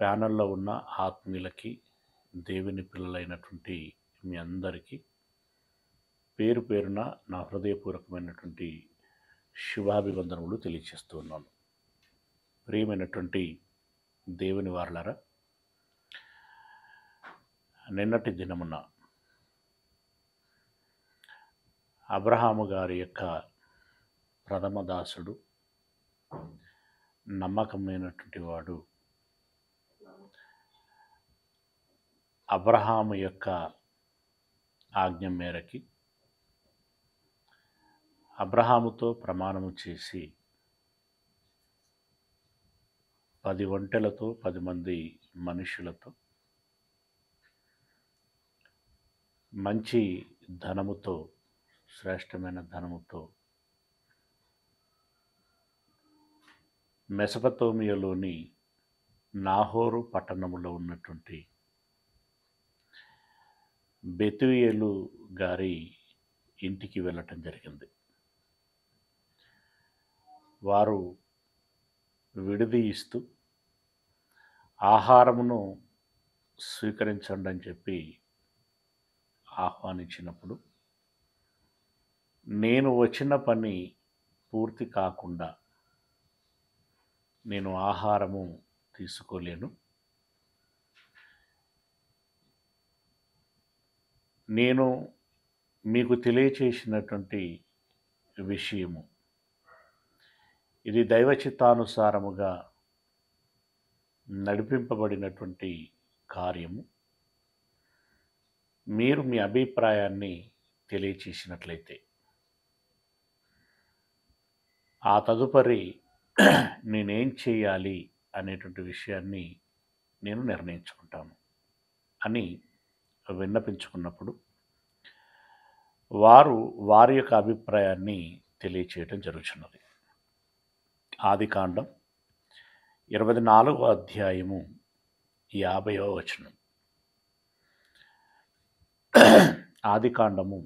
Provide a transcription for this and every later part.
ప్యానెల్లో ఉన్న ఆత్మీయులకి, దేవుని పిల్లలైనటువంటి మీ అందరికీ పేరు పేరున నా హృదయపూర్వకమైనటువంటి శుభాభివందనములు తెలియచేస్తూ ఉన్నాను. ప్రియమైనటువంటి దేవుని వారలారా, నిన్నటి దినమున అబ్రహాము గారి యొక్క ప్రథమ దాసుడు, నమ్మకమైనటువంటి వాడు, అబ్రహాము యొక్క ఆజ్ఞ మేరకి అబ్రహాముతో ప్రమాణము చేసి 10 ఒంటెలతో 10 మంది మనుషులతో మంచి ధనముతో, శ్రేష్టమైన ధనముతో మెసపతోమియాలోని నాహోరు పట్టణములో ఉన్నటువంటి బెతూయేలు గారి ఇంటికి వెళ్ళటం జరిగింది. వారు విడిది ఇస్తూ ఆహారమును స్వీకరించండి అని చెప్పి ఆహ్వానించినప్పుడు, నేను వచ్చిన పని పూర్తి కాకుండా నేను ఆహారము తీసుకోలేను, నేను మీకు తెలియచేసినటువంటి విషయము ఇది దైవ చిత్తానుసారముగా నడిపింపబడినటువంటి కార్యము. మీరు మీ అభిప్రాయాన్ని తెలియచేసినట్లయితే ఆ తదుపరి నేనేం చేయాలి అనేటువంటి విషయాన్ని నేను నిర్ణయించుకుంటాను అని విన్నపించుకున్నప్పుడు, వారు వారి యొక్క అభిప్రాయాన్ని తెలియచేయటం జరుగుతున్నది. ఆదికాండం 24వ అధ్యాయము 50వ వచనం. ఆదికాండము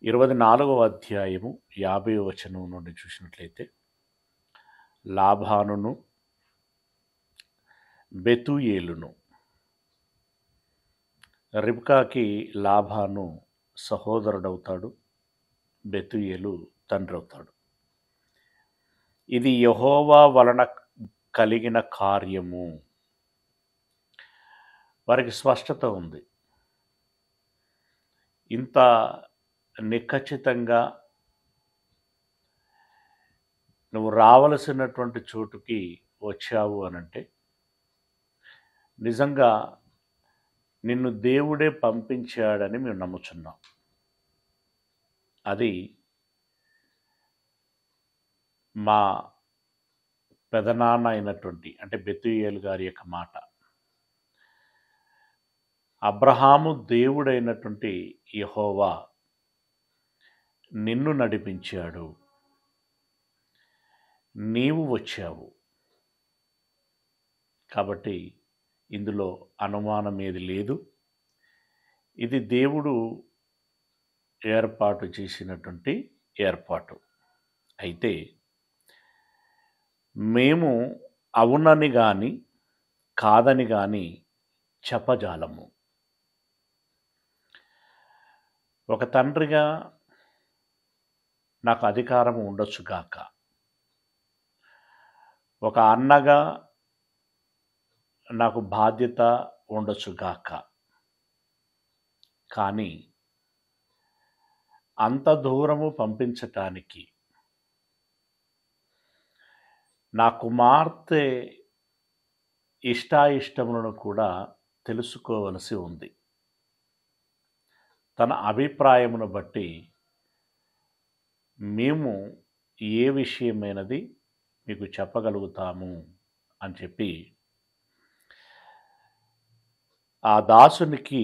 24వ అధ్యాయము 50వ వచనం నుండి చూసినట్లయితే, లాబానును బెతూయేలును, రిబ్కాకి లాబాను సహోదరుడవుతాడు, బెతూయేలు తండ్రి అవుతాడు. ఇది యెహోవా వలన కలిగిన కార్యము. వారికి స్పష్టత ఉంది. ఇంత నిఖచ్చితంగా నువ్వు రావలసినటువంటి చోటుకి వచ్చావు అనంటే నిజంగా నిన్ను దేవుడే పంపించాడని మేము నమ్ముచున్నాం. అది మా పెదనాన్న అయినటువంటి అంటే బెతూయేలు గారి యొక్క మాట. అబ్రహాము దేవుడైనటువంటి యెహోవా నిన్ను నడిపించాడు, నీవు వచ్చావు. కాబట్టి ఇందులో అనుమానం ఏది లేదు. ఇది దేవుడు ఏర్పాటు చేసినటువంటి ఏర్పాటు. అయితే మేము అవునని కానీ కాదని కానీ చెప్పజాలము. ఒక తండ్రిగా నాకు అధికారం ఉండొచ్చుగాక, ఒక అన్నగా నాకు బాధ్యత ఉండొచ్చుగాక, కానీ అంత దూరము పంపించటానికి నా కుమార్తె ఇష్టాయిష్టములను కూడా తెలుసుకోవలసి ఉంది. తన అభిప్రాయమును బట్టి మేము ఏ విషయమైనది మీకు చెప్పగలుగుతాము అని చెప్పి ఆ దాసునికి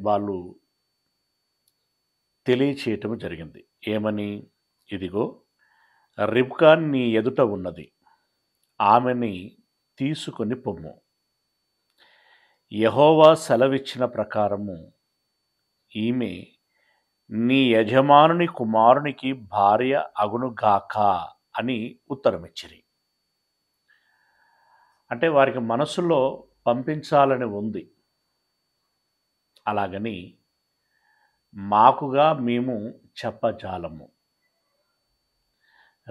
వాళ్ళు తెలియచేయటం జరిగింది. ఏమని? ఇదిగో రిబ్కా నీ ఎదుట ఉన్నది, ఆమెని తీసుకొని పొమ్ము. యెహోవా సెలవిచ్చిన ప్రకారము ఈమె నీ యజమానుని కుమారునికి భార్య అగునుగాక అని ఉత్తరమిచ్చిరి. అంటే వారికి మనసులో పంపించాలని ఉంది. అలాగని మాకుగా మేము చెప్పజాలము.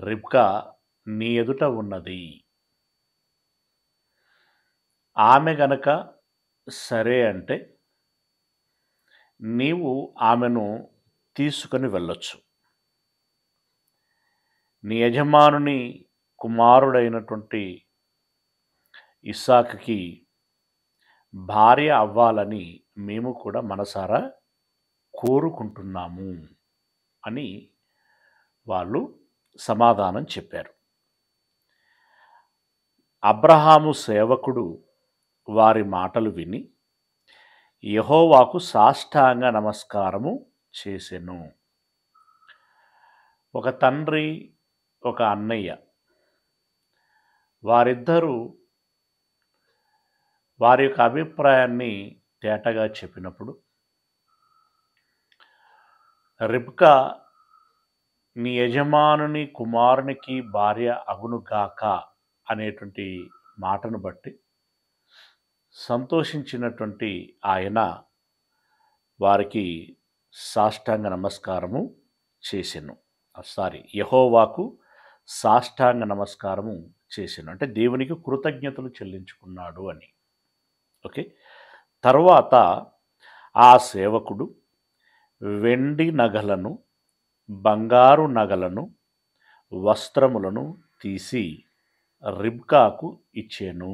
రిబ్కా నీ ఎదుట ఉన్నది. ఆమె గనక సరే అంటే నీవు ఆమెను తీసుకొని వెళ్ళొచ్చు. నీ యజమానుని కుమారుడైనటువంటి ఇస్సాకుకి భార్య అవ్వాలని మేము కూడా మనసారా కోరుకుంటున్నాము అని వాళ్ళు సమాధానం చెప్పారు. అబ్రహాము సేవకుడు వారి మాటలు విని యెహోవాకు సాష్టాంగ నమస్కారము చేసెను. ఒక తండ్రి, ఒక అన్నయ్య, వారిద్దరూ వారి యొక్క అభిప్రాయాన్ని తేటగా చెప్పినప్పుడు రిబ్కా నీ యజమానుని కుమారునికి భార్య అగునుగాక అనేటువంటి మాటను బట్టి సంతోషించినటువంటి ఆయన వారికి సాష్టాంగ నమస్కారము చేసెను. యెహోవాకు సాష్టాంగ నమస్కారము చేసెను అంటే దేవునికి కృతజ్ఞతలు చెల్లించుకున్నాడు అని. ఓకే, తర్వాత ఆ సేవకుడు వెండి నగలను, బంగారు నగలను, వస్త్రములను తీసి రిబ్కాకు ఇచ్చెను.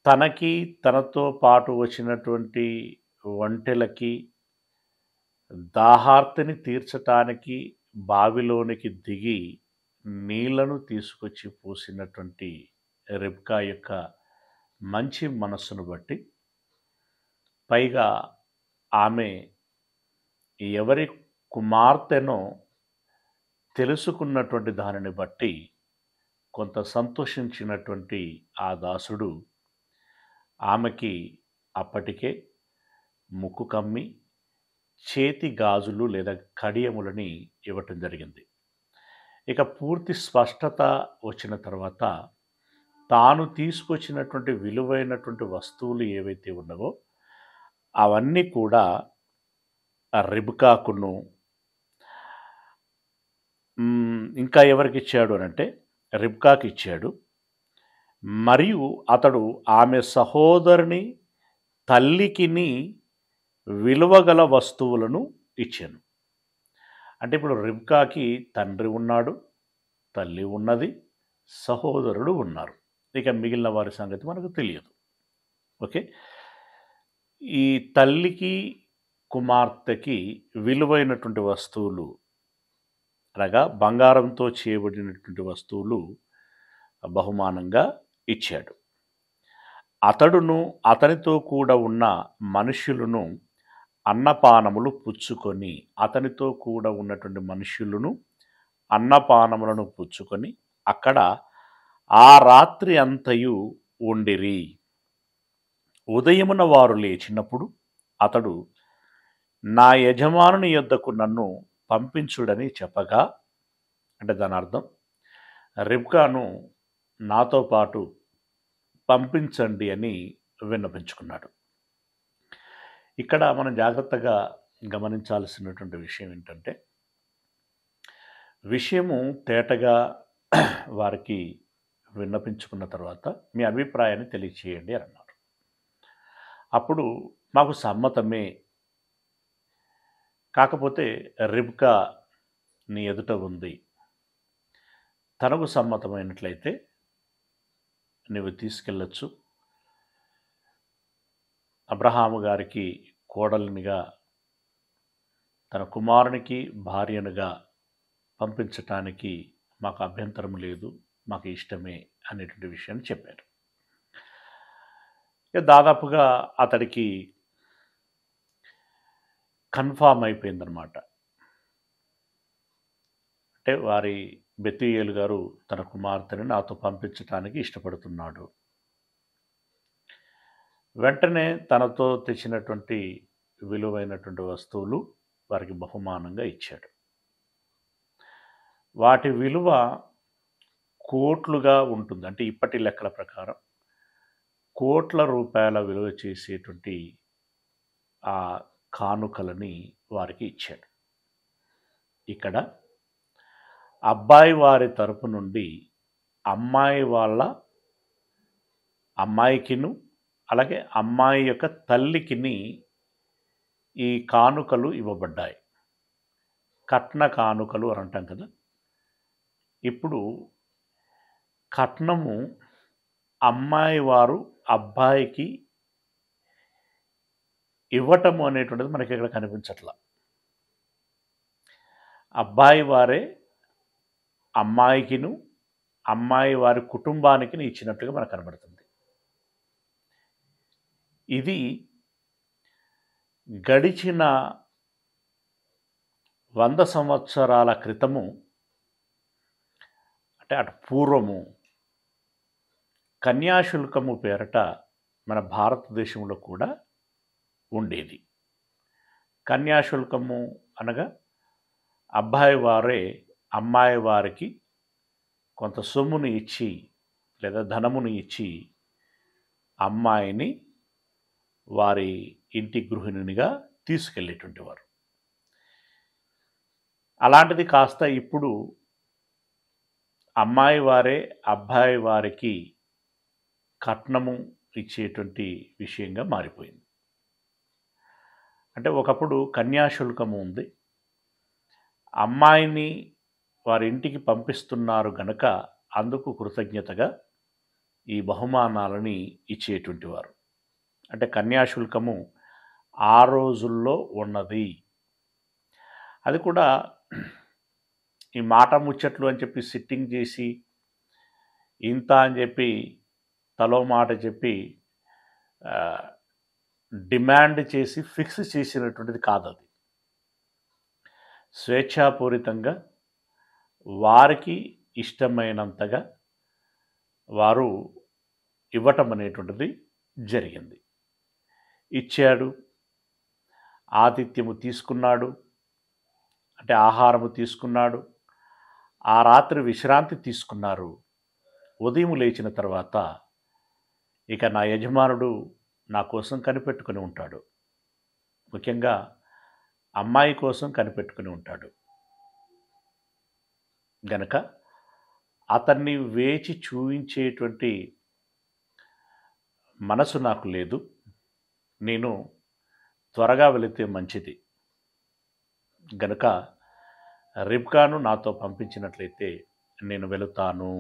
తనకి తనతో పాటు వచ్చినటువంటి ఒంటెలకి దాహార్తిని తీర్చటానికి బావిలోనికి దిగి నీళ్లను తీసుకొచ్చి పోసినటువంటి రిబ్కా యొక్క మంచి మనస్సును బట్టి, పైగా ఆమె ఎవరి కుమార్తెనో తెలుసుకున్నటువంటి దానిని బట్టి కొంత సంతోషించినటువంటి ఆ దాసుడు ఆమెకి అప్పటికే ముక్కు కమ్మి చేతి గాజులు లేదా కడియములని ఇవ్వటం జరిగింది. ఇక పూర్తి స్పష్టత వచ్చిన తర్వాత తాను తీసుకొచ్చినటువంటి విలువైనటువంటి వస్తువులు ఏవైతే ఉన్నావో అవన్నీ కూడా రిబ్కాకును ఇంకా ఎవరికి ఇచ్చాడు అనంటే రిబ్కాకి ఇచ్చాడు. మరియు అతడు ఆమె సహోదరుని తల్లికిని విలువగల వస్తువులను ఇచ్చాను. అంటే ఇప్పుడు రిబ్కాకి తండ్రి ఉన్నాడు, తల్లి ఉన్నది, సహోదరుడు ఉన్నారు. ఇక మిగిలిన వారి సంగతి మనకు తెలియదు. ఓకే, ఈ తల్లికి కుమార్తెకి విలువైనటువంటి వస్తువులు అనగా బంగారంతో చేయబడినటువంటి వస్తువులు బహుమానంగా ఇచ్చాడు. అతడును అతనితో కూడా ఉన్న మనుష్యులను అన్నపానములు పుచ్చుకొని, అతనితో కూడా ఉన్నటువంటి మనుష్యులను అన్నపానములను పుచ్చుకొని అక్కడ ఆ రాత్రి అంతయు ఉండిరి. ఉదయమున వారు లేచినప్పుడు అతడు నా యజమానుని యొద్దకు నన్ను పంపించుడని చెప్పగా, అంటే దాని అర్థం రిబ్కాను నాతో పాటు పంపించండి అని విన్నపించుకున్నాడు. ఇక్కడ మనం జాగ్రత్తగా గమనించాల్సినటువంటి విషయం ఏంటంటే, విషయము తేటగా వారికి విన్నపించుకున్న తర్వాత మీ అభిప్రాయాన్ని తెలియచేయండి అని అన్నారు. అప్పుడు మాకు సమ్మతమే, కాకపోతే రిబ్కా నీ ఎదుట ఉంది, తనకు సమ్మతమైనట్లయితే నువ్వు తీసుకెళ్ళచ్చు, అబ్రహాము గారికి కోడలినిగా తన కుమారునికి భార్యనుగా పంపించటానికి మాకు అభ్యంతరం లేదు, మాకు ఇష్టమే అనేటువంటి విషయాన్ని చెప్పారు. దాదాపుగా అతడికి కన్ఫామ్ అయిపోయిందనమాట. అంటే వారి బెతూయేలు గారు తన కుమార్తెని నాతో పంపించటానికి ఇష్టపడుతున్నాడు. వెంటనే తనతో తెచ్చినటువంటి విలువైనటువంటి వస్తువులు వారికి బహుమానంగా ఇచ్చాడు. వాటి విలువ కోట్లుగా ఉంటుంది. అంటే ఇప్పటి లెక్కల ప్రకారం కోట్ల రూపాయల విలువ చేసేటువంటి ఆ కానుకలని వారికి ఇచ్చాడు. ఇక్కడ అబ్బాయి వారి తరపు నుండి అమ్మాయి వాళ్ళ అమ్మాయికిను అలాగే అమ్మాయి యొక్క తల్లికిని ఈ కానుకలు ఇవ్వబడ్డాయి. కట్న కానుకలు అని అంటాం కదా. ఇప్పుడు కట్నము అమ్మాయి వారు అబ్బాయికి ఇవ్వటము అనేటువంటిది మనకి ఇక్కడ కనిపించట్లా. అబ్బాయి వారే అమ్మాయికిను అమ్మాయి వారి కుటుంబానికి ఇచ్చినట్టుగా మనకు కనబడుతుంది. ఇది గడిచిన 100 సంవత్సరాల క్రితము, అంటే అటు పూర్వము కన్యాశుల్కము పేరట మన భారతదేశంలో కూడా ఉండేది. కన్యాశుల్కము అనగా అబ్బాయి వారే అమ్మాయి వారికి కొంత సొమ్ముని ఇచ్చి లేదా ధనముని ఇచ్చి అమ్మాయిని వారి ఇంటి గృహిణినిగా తీసుకెళ్ళేటువంటి వారు. అలాంటిది కాస్త ఇప్పుడు అమ్మాయి వారే అబ్బాయి వారికి కట్నము ఇచ్చేటువంటి విషయంగా మారిపోయింది. అంటే ఒకప్పుడు కన్యాశుల్కము ఉంది, అమ్మాయిని వారి ఇంటికి పంపిస్తున్నారు గనక అందుకు కృతజ్ఞతగా ఈ బహుమానాలని ఇచ్చేటువంటి వారు. అంటే కన్యాశుల్కము ఆ రోజుల్లో ఉన్నది. అది కూడా ఈ మాట ముచ్చట్లు అని చెప్పి సిట్టింగ్ చేసి ఇంత అని చెప్పి తలో మాట చెప్పి డిమాండ్ చేసి ఫిక్స్ చేసినటువంటిది కాదు. అది స్వేచ్ఛాపూరితంగా వారికి ఇష్టమైనంతగా వారు ఇవ్వటం అనేటువంటిది జరిగింది. ఇచ్చాడు, ఆతిథ్యము తీసుకున్నాడు, అంటే ఆహారము తీసుకున్నాడు, ఆ రాత్రి విశ్రాంతి తీసుకున్నారు. ఉదయం లేచిన తర్వాత ఇక నా యజమానుడు నా కోసం కనిపెట్టుకుని ఉంటాడు, ముఖ్యంగా అమ్మాయి కోసం కనిపెట్టుకుని ఉంటాడు గనక అతన్ని వేచి చూయించేటువంటి మనసు నాకు లేదు. నేను త్వరగా వెళితే మంచిది గనుక రిబ్కాను నాతో పంపించినట్లయితే నేను వెళుతాను,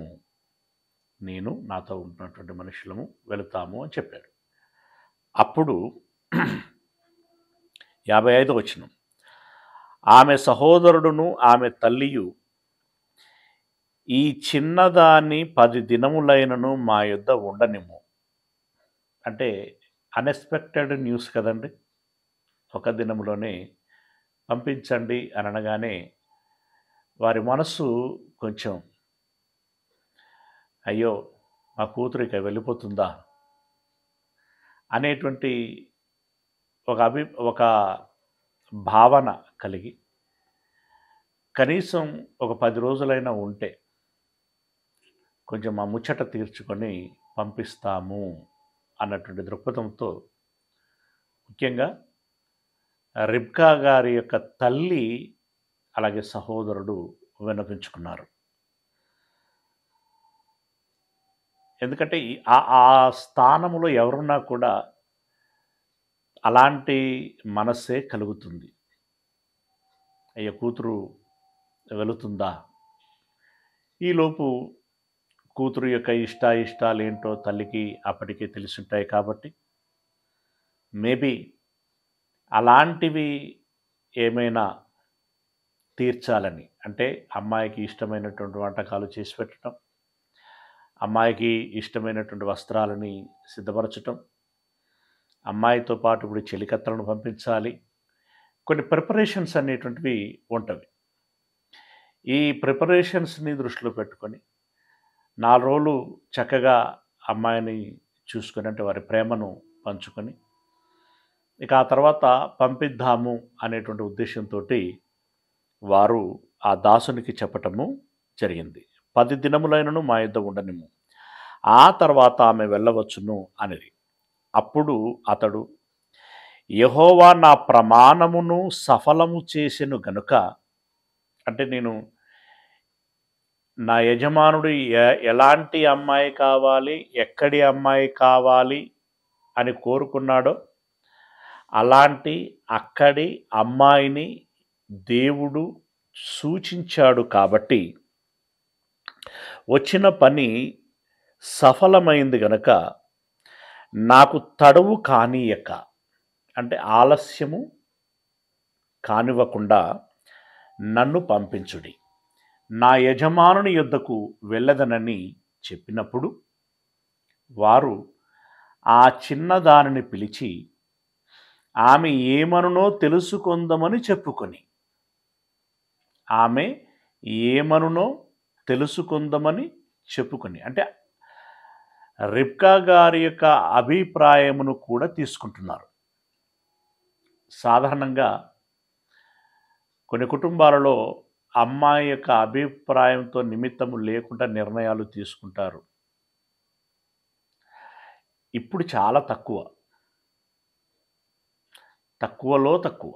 నేను నాతో ఉన్నటువంటి మనుషులము వెళుతాము అని చెప్పాడు. అప్పుడు 55వ వచనం, ఆమె సహోదరుడును ఆమె తల్లియు ఈ చిన్నదాన్ని 10 దినములైనను మా యొద్ద ఉండనిమ్ము. అంటే అన్ఎక్స్పెక్టెడ్ న్యూస్ కదండి. ఒక దినములోనే పంపించండి అని అనగానే వారి మనసు కొంచెం అయ్యో మా కూతురు ఇక వెళ్ళిపోతుందా అనేటువంటి ఒక భావన కలిగి కనీసం ఒక 10 రోజులైనా ఉంటే కొంచెం మా ముచ్చట తీర్చుకొని పంపిస్తాము అన్నటువంటి దృక్పథంతో ముఖ్యంగా రిబ్కా గారి యొక్క తల్లి అలాగే సహోదరుడు విన్నపించుకున్నారు. ఎందుకంటే ఆ స్థానంలో ఎవరున్నా కూడా అలాంటి మనస్సే కలుగుతుంది. అయ్యో కూతురు వెళుతుందా. ఈలోపు కూతురు యొక్క ఇష్టాలు ఏంటో తల్లికి అప్పటికే తెలుసుంటాయి కాబట్టి మేబీ అలాంటివి ఏమైనా తీర్చాలని, అంటే అమ్మాయికి ఇష్టమైనటువంటి వంటకాలు చేసి పెట్టడం, అమ్మాయికి ఇష్టమైనటువంటి వస్త్రాలని సిద్ధపరచటం, అమ్మాయితో పాటు ఇప్పుడు చెలికత్తలను పంపించాలి, కొన్ని ప్రిపరేషన్స్ అనేటువంటివి ఉంటవి. ఈ ప్రిపరేషన్స్ని దృష్టిలో పెట్టుకొని 4 రోజులు చక్కగా అమ్మాయిని చూసుకొని, అంటే వారి ప్రేమను పంచుకొని ఇక ఆ తర్వాత పంపిద్దాము అనేటువంటి ఉద్దేశంతో వారు ఆ దాసునికి చెప్పటము జరిగింది. 10 దినములైనను మా యొద్ద ఉండనిమ్ము, ఆ తర్వాత ఆమె వెళ్ళవచ్చును అనేది. అప్పుడు అతడు, యెహోవా నా ప్రమాణమును సఫలము చేసెను గనుక, అంటే నేను నా యజమానుడు ఎలాంటి అమ్మాయి కావాలి, ఎక్కడి అమ్మాయి కావాలి అని కోరుకున్నాడో అలాంటి అక్కడి అమ్మాయిని దేవుడు సూచించాడు కాబట్టి వచ్చిన పని సఫలమైంది గనక నాకు తడవు కానీయక, అంటే ఆలస్యము కానివ్వకుండా నన్ను పంపించుడి, నా యజమానుని యొద్దకు వెళ్ళదనని చెప్పినప్పుడు వారు ఆ చిన్నదానిని పిలిచి ఆమె ఏమనునో తెలుసుకొందమని చెప్పుకొని, ఆమె ఏమనునో తెలుసుకుందామని చెప్పుకొని, అంటే రిబ్కా గారి యొక్క అభిప్రాయమును కూడా తీసుకుంటున్నారు. సాధారణంగా కొన్ని కుటుంబాలలో అమ్మాయి యొక్క అభిప్రాయంతో నిమిత్తము లేకుండా నిర్ణయాలు తీసుకుంటారు. ఇప్పుడు చాలా తక్కువలో తక్కువ.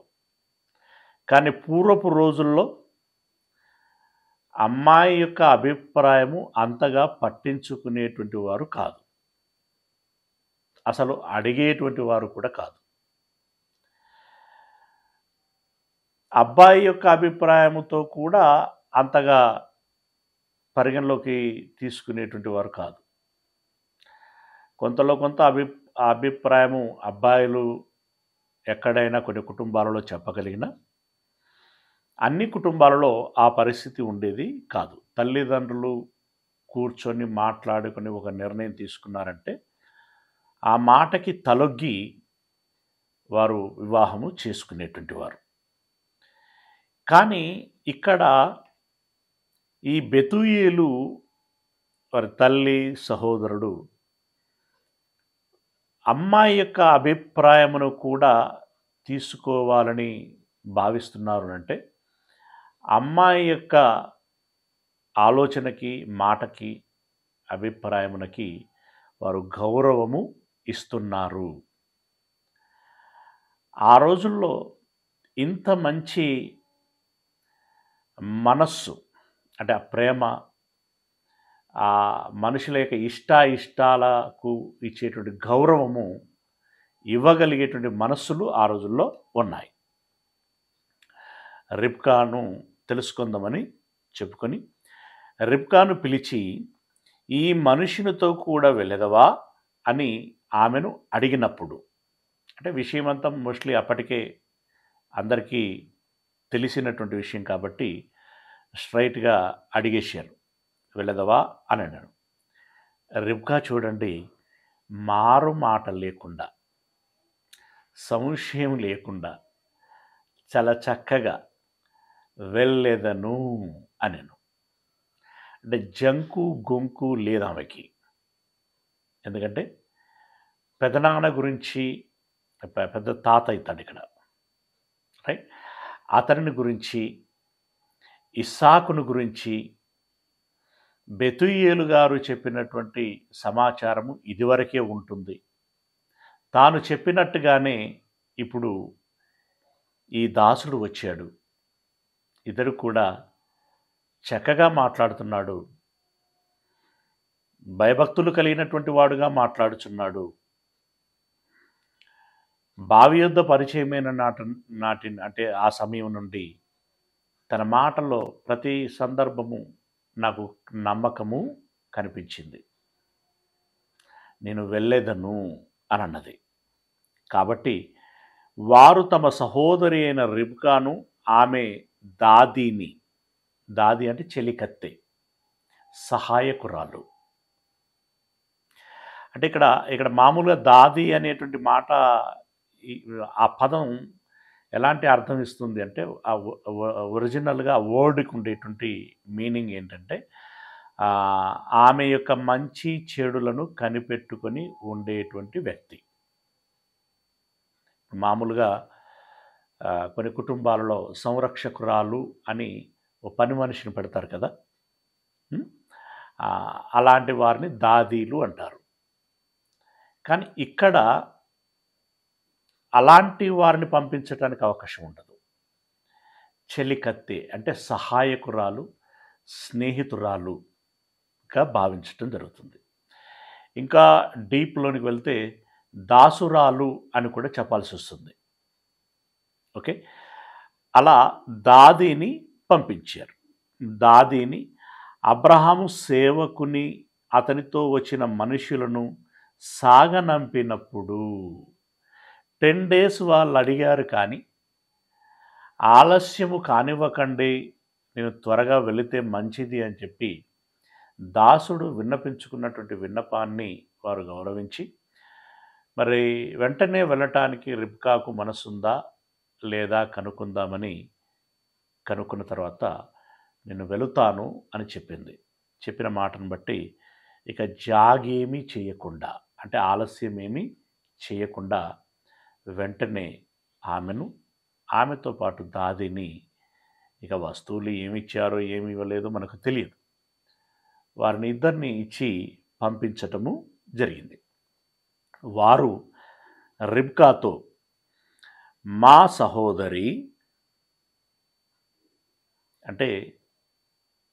కానీ పూర్వపు రోజుల్లో అమ్మాయి యొక్క అభిప్రాయము అంతగా పట్టించుకునేటువంటి వారు కాదు, అసలు అడిగేటువంటి వారు కూడా కాదు. అబ్బాయి యొక్క అభిప్రాయముతో కూడా అంతగా పరిగణలోకి తీసుకునేటువంటి వారు కాదు. కొంతలో కొంత అభిప్రాయము అబ్బాయిలు ఎక్కడైనా కొన్ని కుటుంబాలలో చెప్పగలిగిన, అన్ని కుటుంబాలలో ఆ పరిస్థితి ఉండేది కాదు. తల్లిదండ్రులు కూర్చొని మాట్లాడుకొని ఒక నిర్ణయం తీసుకున్నారంటే ఆ మాటకి తలొగ్గి వారు వివాహము చేసుకునేటువంటి వారు. కానీ ఇక్కడ ఈ బెతూయేలు వారి తల్లి సహోదరుడు అమ్మాయి యొక్క అభిప్రాయమును కూడా తీసుకోవాలని భావిస్తున్నారు. అంటే అమ్మాయి యొక్క ఆలోచనకి, మాటకి, అభిప్రాయమునకి వారు గౌరవము ఇస్తున్నారు. ఆ రోజుల్లో ఇంత మంచి మనస్సు, అంటే ఆ ప్రేమ, ఆ మనుషుల యొక్క ఇష్టాలకు ఇచ్చేటువంటి గౌరవము ఇవ్వగలిగేటువంటి మనస్సులు ఆ రోజుల్లో ఉన్నాయి. రిబ్కాను తెలుసుకుందామని చెప్పుకొని రిబ్కాను పిలిచి, ఈ మనుషునితో కూడా వెళ్ళదవా అని ఆమెను అడిగినప్పుడు, అంటే విషయమంతా మోస్ట్లీ అప్పటికే అందరికీ తెలిసినటువంటి విషయం కాబట్టి స్ట్రైట్గా అడిగేశారు, వెళ్ళదవా అని అన్నాడు. రిబ్కా చూడండి, మారు మాట లేకుండా, సంశయం లేకుండా చాలా చక్కగా వెళ్ళేదను అనెను. అంటే జంకు గొంకు లేదు ఆమెకి. ఎందుకంటే పెదనాన్న గురించి, పెద్ద తాత అవుతాడు ఇక్కడ, రైట్, అతని గురించి, ఇస్సాకును గురించి బెతూయేలు గారు చెప్పినటువంటి సమాచారము ఇదివరకే ఉంటుంది. తాను చెప్పినట్టుగానే ఇప్పుడు ఈ దాసుడు వచ్చాడు, ఇతడు కూడా చక్కగా మాట్లాడుతున్నాడు, భయభక్తులు కలిగినటువంటి వాడుగా మాట్లాడుచున్నాడు, బావి యొద్ద పరిచయమైన నాటి అంటే ఆ సమయం నుండి తన మాటలో ప్రతి సందర్భము నాకు నమ్మకము కనిపించింది, నేను వెళ్ళేదను అని అన్నది. కాబట్టి వారు తమ సహోదరి అయిన రిబ్కాను, ఆమె దాదీని, దాది అంటే చెలికత్తె, సహాయకురాలు. అంటే ఇక్కడ మామూలుగా దాది అనేటువంటి మాట, ఆ పదం ఎలాంటి అర్థం ఇస్తుంది అంటే, ఒరిజినల్గా ఆ వర్డ్కి ఉండేటువంటి మీనింగ్ ఏంటంటే, ఆమె యొక్క మంచి చెడులను కనిపెట్టుకొని ఉండేటువంటి వ్యక్తి. మామూలుగా కొన్ని కుటుంబాలలో సంరక్షకురాలు అని ఓ పని మనిషిని పెడతారు కదా, అలాంటి వారిని దాదీలు అంటారు. కానీ ఇక్కడ అలాంటి వారిని పంపించడానికి అవకాశం ఉండదు. చెలికత్తె అంటే సహాయకురాలు, స్నేహితురాలుగా భావించటం జరుగుతుంది. ఇంకా డీప్లోనికి వెళ్తే దాసురాలు అని కూడా చెప్పాల్సి వస్తుంది. ఓకే, అలా దాదీని పంపించారు. దాదీని అబ్రహాము సేవకుని అతనితో వచ్చిన మనుషులను సాగనంపినప్పుడు 10 days వాళ్ళు అడిగారు, కానీ ఆలస్యము కానివ్వకండి, నేను త్వరగా వెళితే మంచిది అని చెప్పి దాసుడు విన్నపించుకున్నటువంటి విన్నపాన్ని వారు గౌరవించి, మరి వెంటనే వెళ్ళటానికి రిబ్కాకు మనసుందా లేదా కనుక్కుందామని కనుక్కున్న తర్వాత నేను వెళుతాను అని చెప్పింది. చెప్పిన మాటను బట్టి ఇక జాగేమీ చేయకుండా, అంటే ఆలస్యం ఏమీ చేయకుండా వెంటనే ఆమెతో పాటు దాదిని, ఇక వస్తువులు ఏమి ఇచ్చారో ఏమి ఇవ్వలేదో మనకు తెలియదు, వారిని ఇద్దరిని ఇచ్చి పంపించటము జరిగింది. వారు రిబ్కాతో, మా సహోదరి, అంటే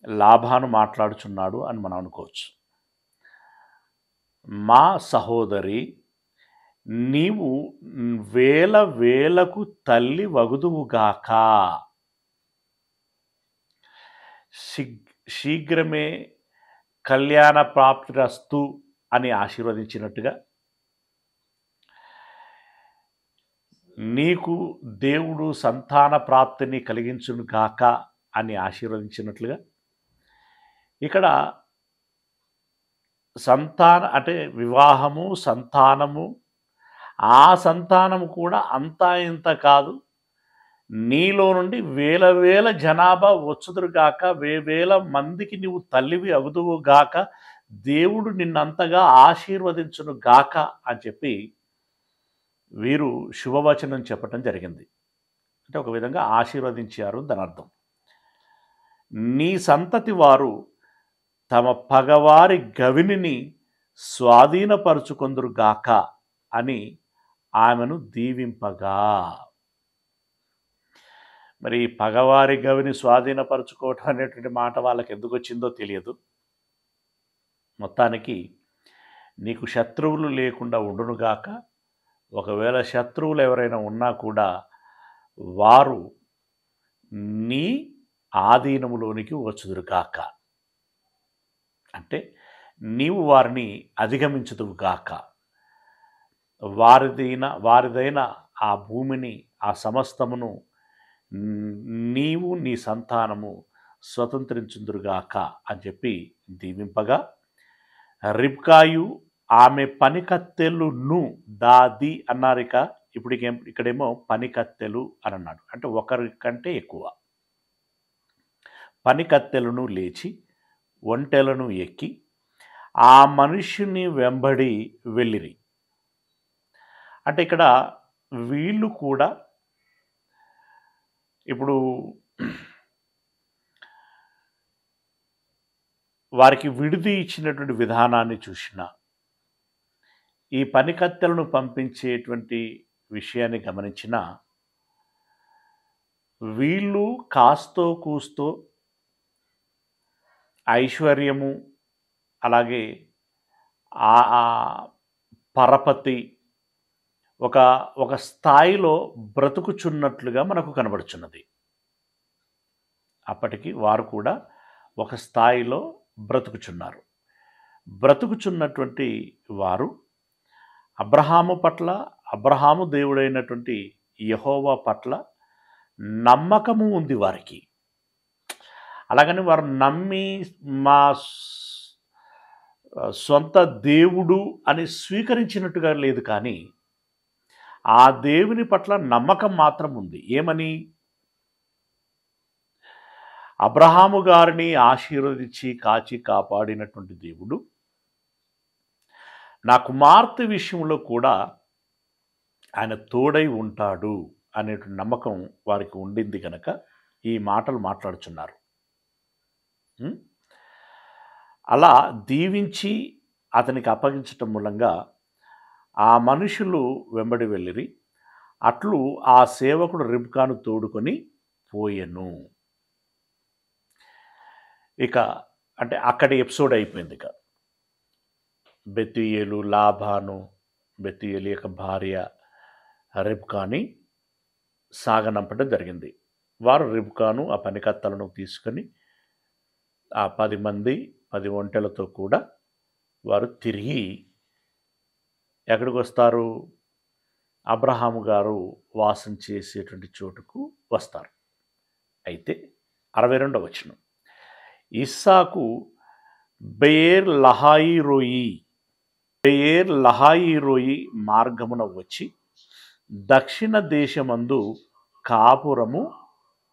లాభాను మాట్లాడుచున్నాడు అని మనం అనుకోవచ్చు. మా సహోదరి, నీవు వేల వేలకు తల్లి వగుదువుగాక, శీఘ్రమే కళ్యాణ ప్రాప్తిరస్తు అని ఆశీర్వదించినట్టుగా, నీకు దేవుడు సంతాన ప్రాప్తిని కలిగించునుగాక అని ఆశీర్వదించినట్లుగా, ఇక్కడ అంటే వివాహము, సంతానము, ఆ సంతానము కూడా అంతా ఇంత కాదు, నీలో నుండి వేల వేల జనాభా వచ్చుదురుగాక, వేల మందికి నీవు తల్లివి అగుదువుగాక, దేవుడు నిన్నంతగా ఆశీర్వదించును గాక అని చెప్పి వీరు శుభవచనం చెప్పటం జరిగింది. అంటే ఒక విధంగా ఆశీర్వదించారు దాని అర్థం. నీ సంతతి వారు తమ పగవారి గవినిని స్వాధీనపరుచుకొందురుగాక అని ఆమెను దీవింపగా, మరి పగవారి గవిని స్వాధీనపరుచుకోవటం అనేటువంటి మాట వాళ్ళకి ఎందుకు వచ్చిందో తెలియదు. మొత్తానికి నీకు శత్రువులు లేకుండా ఉండునుగాక, ఒకవేళ శత్రువులు ఎవరైనా ఉన్నా కూడా వారు నీ ఆధీనములోనికి వచ్చుదురుగాక, అంటే నీవు వారిని అధిగమించుదువుగాక, వారిదైన ఆ భూమిని, ఆ సమస్తమును నీవు నీ సంతానము స్వతంత్రించుదురుగాక అని చెప్పి దీవింపగా, రిబ్కాయు ఆమె పనికత్తెలును, దాది అన్నారు. ఇప్పుడు ఇక్కడేమో పనికత్తెలు అని అన్నాడు, అంటే ఒకరి కంటే ఎక్కువ. పనికత్తెలను లేచి ఒంటెలను ఎక్కి ఆ మనుష్యుని వెంబడి వెళ్ళిరి. అంటే ఇక్కడ వీళ్ళు కూడా ఇప్పుడు వారికి విడిది ఇచ్చినటువంటి విధానాన్ని చూసిన, ఈ పనికత్తెలను పంపించేటువంటి విషయాన్ని గమనించిన, వీళ్ళు కాస్తో కూస్తో ఐశ్వర్యము, అలాగే ఆ పరపతి, ఒక స్థాయిలో బ్రతుకుచున్నట్లుగా మనకు కనబడుచున్నది. అప్పటికి వారు కూడా ఒక స్థాయిలో బ్రతుకుచున్నటువంటి వారు అబ్రహాము పట్ల, అబ్రహాము దేవుడైనటువంటి యెహోవా పట్ల నమ్మకము ఉంది వారికి. అలాగని వారు నమ్మి మా సొంత దేవుడు అని స్వీకరించినట్టుగా లేదు, కానీ ఆ దేవుని పట్ల నమ్మకం మాత్రం ఉంది. ఏమని? అబ్రహాము గారిని ఆశీర్వదించి కాచి కాపాడినటువంటి దేవుడు నా కుమార్తె విషయంలో కూడా ఆయన తోడై ఉంటాడు అనేటువంటి నమ్మకం వారికి ఉండింది కనుక ఈ మాటలు మాట్లాడుచున్నారు. అలా దీవించి అతనికి అప్పగించటం మూలంగా ఆ మనుషులు వెంబడి వెళ్ళిరి. అట్లు ఆ సేవకుడు రిబ్కాను తోడుకొని పోయెను. ఇక అంటే అక్కడి ఎపిసోడ్ అయిపోయింది. ఇక బెతూయేలు లాబాను, బెతూయేలు యొక్క భార్య రిబ్కాని సాగనంపడం జరిగింది. వారు రిబ్కాను ఆ పనికత్తలను తీసుకొని ఆ 10 మంది 10 ఒంటెలతో కూడా వారు తిరిగి ఎక్కడికి వస్తారు? అబ్రహాము గారు వాసం చేసేటువంటి చోటుకు వస్తారు. అయితే 62వ వచనం, ఇస్సాకు బెయేర్ లహాయి రోయి మార్గమున వచ్చి దక్షిణ దేశమందు కాపురము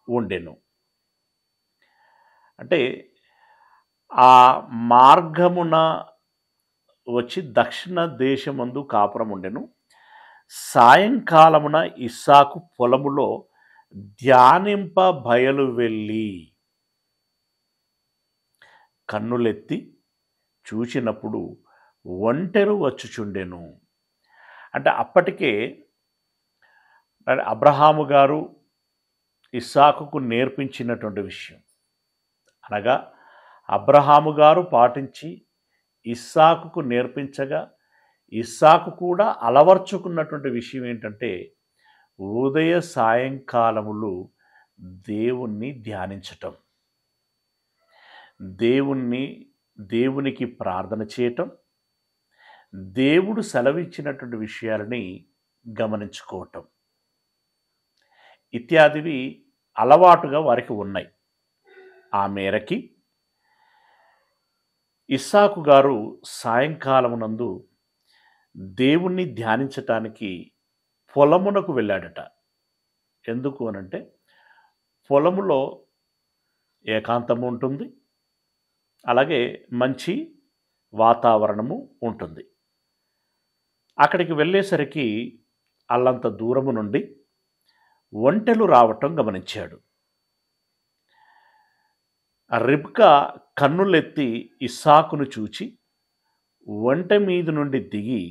ఉండెను. అంటే ఆ మార్గమున వచ్చి దక్షిణ దేశమందు కాపురం ఉండెను. సాయంకాలమున ఇస్సాకు పొలములో ధ్యానింప బయలు వెళ్ళి కన్నులెత్తి చూచినప్పుడు ఒంటెలు వచ్చుచుండెను. అంటే అప్పటికే అబ్రహాము గారు ఇస్సాకుకు నేర్పించినటువంటి విషయం, అనగా అబ్రహాము గారు పాటించి ఇస్సాకుకు నేర్పించగా ఇస్సాకు కూడా అలవర్చుకున్నటువంటి విషయం ఏంటంటే ఉదయ సాయంకాలములు దేవుణ్ణి ధ్యానించటం, దేవునికి ప్రార్థన చేయటం, దేవుడు సెలవిచ్చినటువంటి విషయాలని గమనించుకోవటం ఇత్యాదివి అలవాటుగా వారికి ఉన్నాయి. ఆ మేరకి ఇస్సాకు గారు సాయంకాలమునందు దేవుణ్ణి ధ్యానించటానికి పొలమునకు వెళ్ళాడట. ఎందుకు అనంటే పొలములో ఏకాంతము ఉంటుంది, అలాగే మంచి వాతావరణము ఉంటుంది. అక్కడికి వెళ్ళేసరికి అల్లంత దూరము నుండి ఒంటెలు రావటం గమనించాడు. రిబ్కా కన్నులెత్తి ఇస్సాకును చూచి ఒంటె మీద నుండి దిగి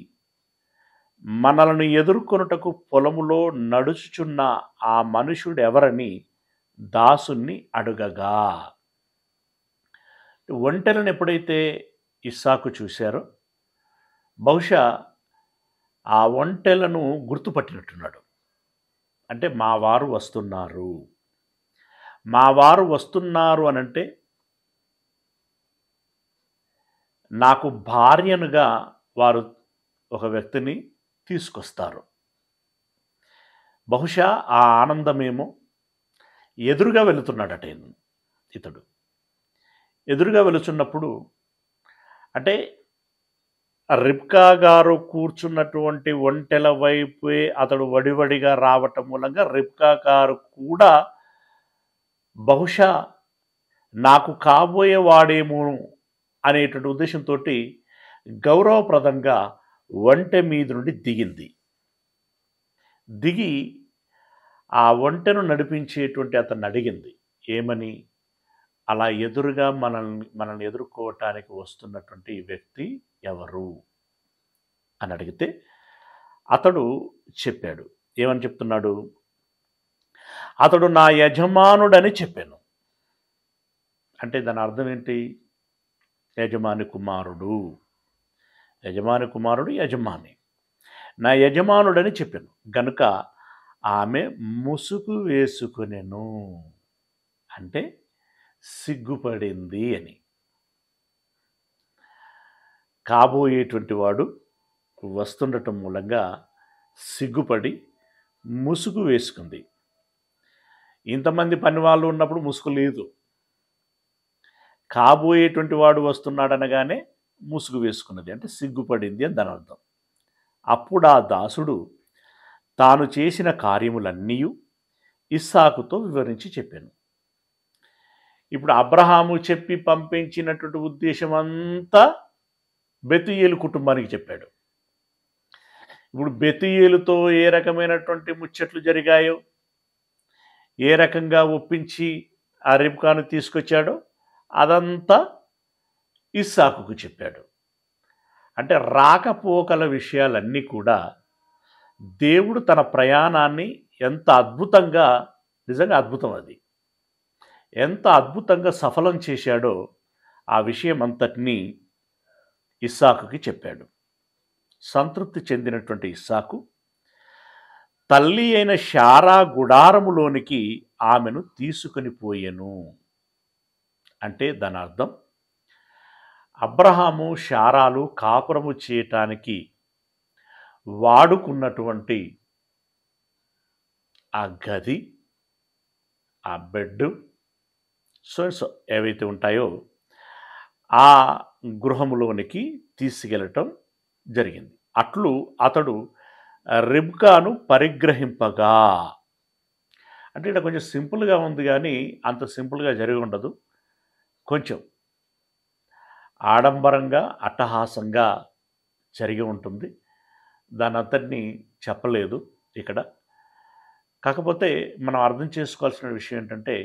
మనలను ఎదుర్కొనుటకు పొలములో నడుచుచున్న ఆ మనుషుడెవరని దాసుని అడుగగా, ఒంటెలను ఎప్పుడైతే ఇస్సాకు చూశారో బహుశా ఆ ఒంటెలను గుర్తుపట్టినట్టున్నాడు. అంటే మా వారు వస్తున్నారు అనంటే నాకు భార్యనుగా వారు ఒక వ్యక్తిని తీసుకొస్తారు. బహుశా ఆ ఆనందమేమో ఎదురుగా వెళుతున్నాడట ఇతడు. ఎదురుగా వెళుచున్నప్పుడు అంటే రిబ్కా గారు కూర్చున్నటువంటి ఒంటెల వైపే అతడు వడివడిగా రావటం మూలంగా రిబ్కా గారు కూడా బహుశా నాకు కాబోయే వాడేమో అనేటువంటి ఉద్దేశంతో గౌరవప్రదంగా ఒంటె మీద నుండి దిగి ఆ ఒంటెను నడిపించేటువంటి అతన్ని అడిగింది, ఏమని? అలా ఎదురుగా మనల్ని ఎదుర్కోవటానికి వస్తున్నటువంటి వ్యక్తి ఎవరు అని అడిగితే అతడు చెప్పాడు. ఏమని చెప్తున్నాడు? అతడు నా యజమానుడని చెప్పాను. అంటే దాని అర్థం ఏంటి? యజమాని కుమారుడు, యజమాని, నా యజమానుడని చెప్పాను గనుక ఆమె ముసుగు వేసుకునెను. అంటే సిగ్గుపడింది అని. కాబోయేటువంటి వాడు వస్తుండటం మూలంగా సిగ్గుపడి ముసుగు వేసుకుంది. ఇంతమంది పని వాళ్ళు ఉన్నప్పుడు ముసుగు లేదు. కాబోయేటువంటి వాడు వస్తున్నాడనగానే ముసుగు వేసుకున్నది, అంటే సిగ్గుపడింది అని దాని అర్థం. అప్పుడు ఆ దాసుడు తాను చేసిన కార్యములన్నీ ఇస్సాకుతో వివరించి చెప్పాను. ఇప్పుడు అబ్రహాము చెప్పి పంపించినటువంటి ఉద్దేశం అంతా బెతూయేలు కుటుంబానికి చెప్పాడు. ఇప్పుడు బెతూయేలుతో ఏ రకమైనటువంటి ముచ్చట్లు జరిగాయో, ఏ రకంగా ఒప్పించి ఆ రిబ్కాను తీసుకొచ్చాడో అదంతా ఇస్సాకుకు చెప్పాడు. అంటే రాకపోకల విషయాలన్నీ కూడా దేవుడు తన ప్రయాణాన్ని ఎంత అద్భుతంగా, నిజంగా అద్భుతం అది, ఎంత అద్భుతంగా సఫలం చేశాడో ఆ విషయం అంతటినీ ఇస్సాకుకి చెప్పాడు. సంతృప్తి చెందినటువంటి ఇస్సాకు తల్లి అయిన శారా గుడారములోనికి ఆమెను తీసుకొని పోయెను. అంటే దాని అర్థం అబ్రహాము శారాలు కాపురము చేయటానికి వాడుకున్నటువంటి ఆ గది, ఆ బెడ్, సో ఏవైతే ఉంటాయో ఆ గృహములోనికి తీసుకెళ్ళటం జరిగింది. అట్లు అతడు రిబ్కాను పరిగ్రహింపగా, అంటే ఇక్కడ కొంచెం సింపుల్గా ఉంది కానీ అంత సింపుల్గా జరిగి ఉండదు. కొంచెం ఆడంబరంగా అట్టహాసంగా జరిగి ఉంటుంది. దాని అంతటినీ చెప్పలేదు ఇక్కడ. కాకపోతే మనం అర్థం చేసుకోవాల్సిన విషయం ఏంటంటే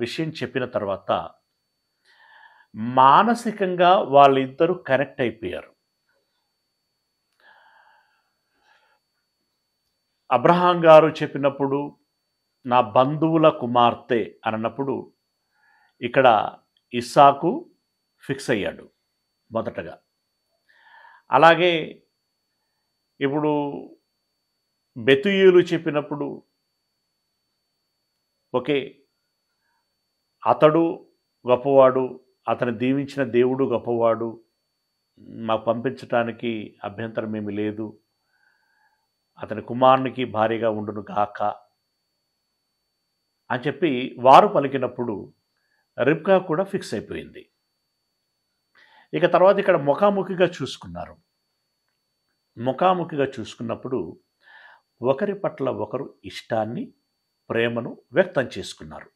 విషయం చెప్పిన తర్వాత మానసికంగా వాళ్ళిద్దరూ కనెక్ట్ అయిపోయారు. అబ్రహాం గారు చెప్పినప్పుడు నా బంధువుల కుమార్తె అన్నప్పుడు ఇక్కడ ఇస్సాకు ఫిక్స్ అయ్యాడు మొదటగా. అలాగే ఇప్పుడు బెతూయేలు చెప్పినప్పుడు ఓకే, అతడు గొప్పవాడు, అతను దీవించిన దేవుడు గొప్పవాడు, మాకు పంపించటానికి అభ్యంతరం ఏమి లేదు, అతని కుమారునికి భార్యగా ఉండును గాక అని చెప్పి వారు పలికినప్పుడు రిబ్కా కూడా ఫిక్స్ అయిపోయింది. ఇక తర్వాత ఇక్కడ ముఖాముఖిగా చూసుకున్నారు. ముఖాముఖిగా చూసుకున్నప్పుడు ఒకరి పట్ల ఒకరు ఇష్టాన్ని, ప్రేమను వ్యక్తం చేసుకున్నారు.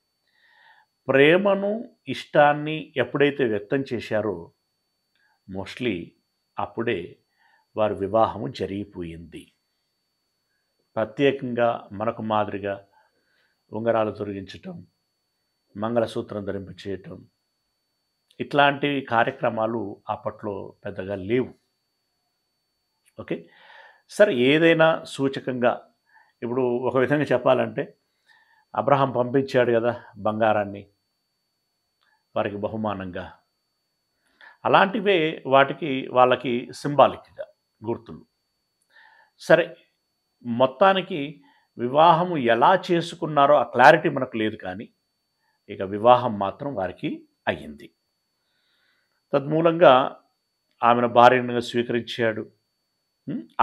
ప్రేమను, ఇష్టాన్ని ఎప్పుడైతే వ్యక్తం చేశారో మోస్ట్లీ అప్పుడే వారి వివాహము జరిగిపోయింది. ప్రత్యేకంగా మనకు మాదిరిగా ఉంగరాలు తొలగించటం, మంగళసూత్రం ధరింపచేయటం, ఇట్లాంటి కార్యక్రమాలు అప్పట్లో పెద్దగా లేవు. ఓకే, సరే, ఏదైనా సూచకంగా ఇప్పుడు ఒక విధంగా చెప్పాలంటే అబ్రహాం పంపించాడు కదా బంగారాన్ని వారికి బహుమానంగా, అలాంటివే వాళ్ళకి సింబాలిక్గా గుర్తులు. సరే, మొత్తానికి వివాహము ఎలా చేసుకున్నారో ఆ క్లారిటీ మనకు లేదు, కానీ ఇక వివాహం మాత్రం వారికి అయ్యింది. తద్మూలంగా ఆమెను భార్యగా స్వీకరించాడు.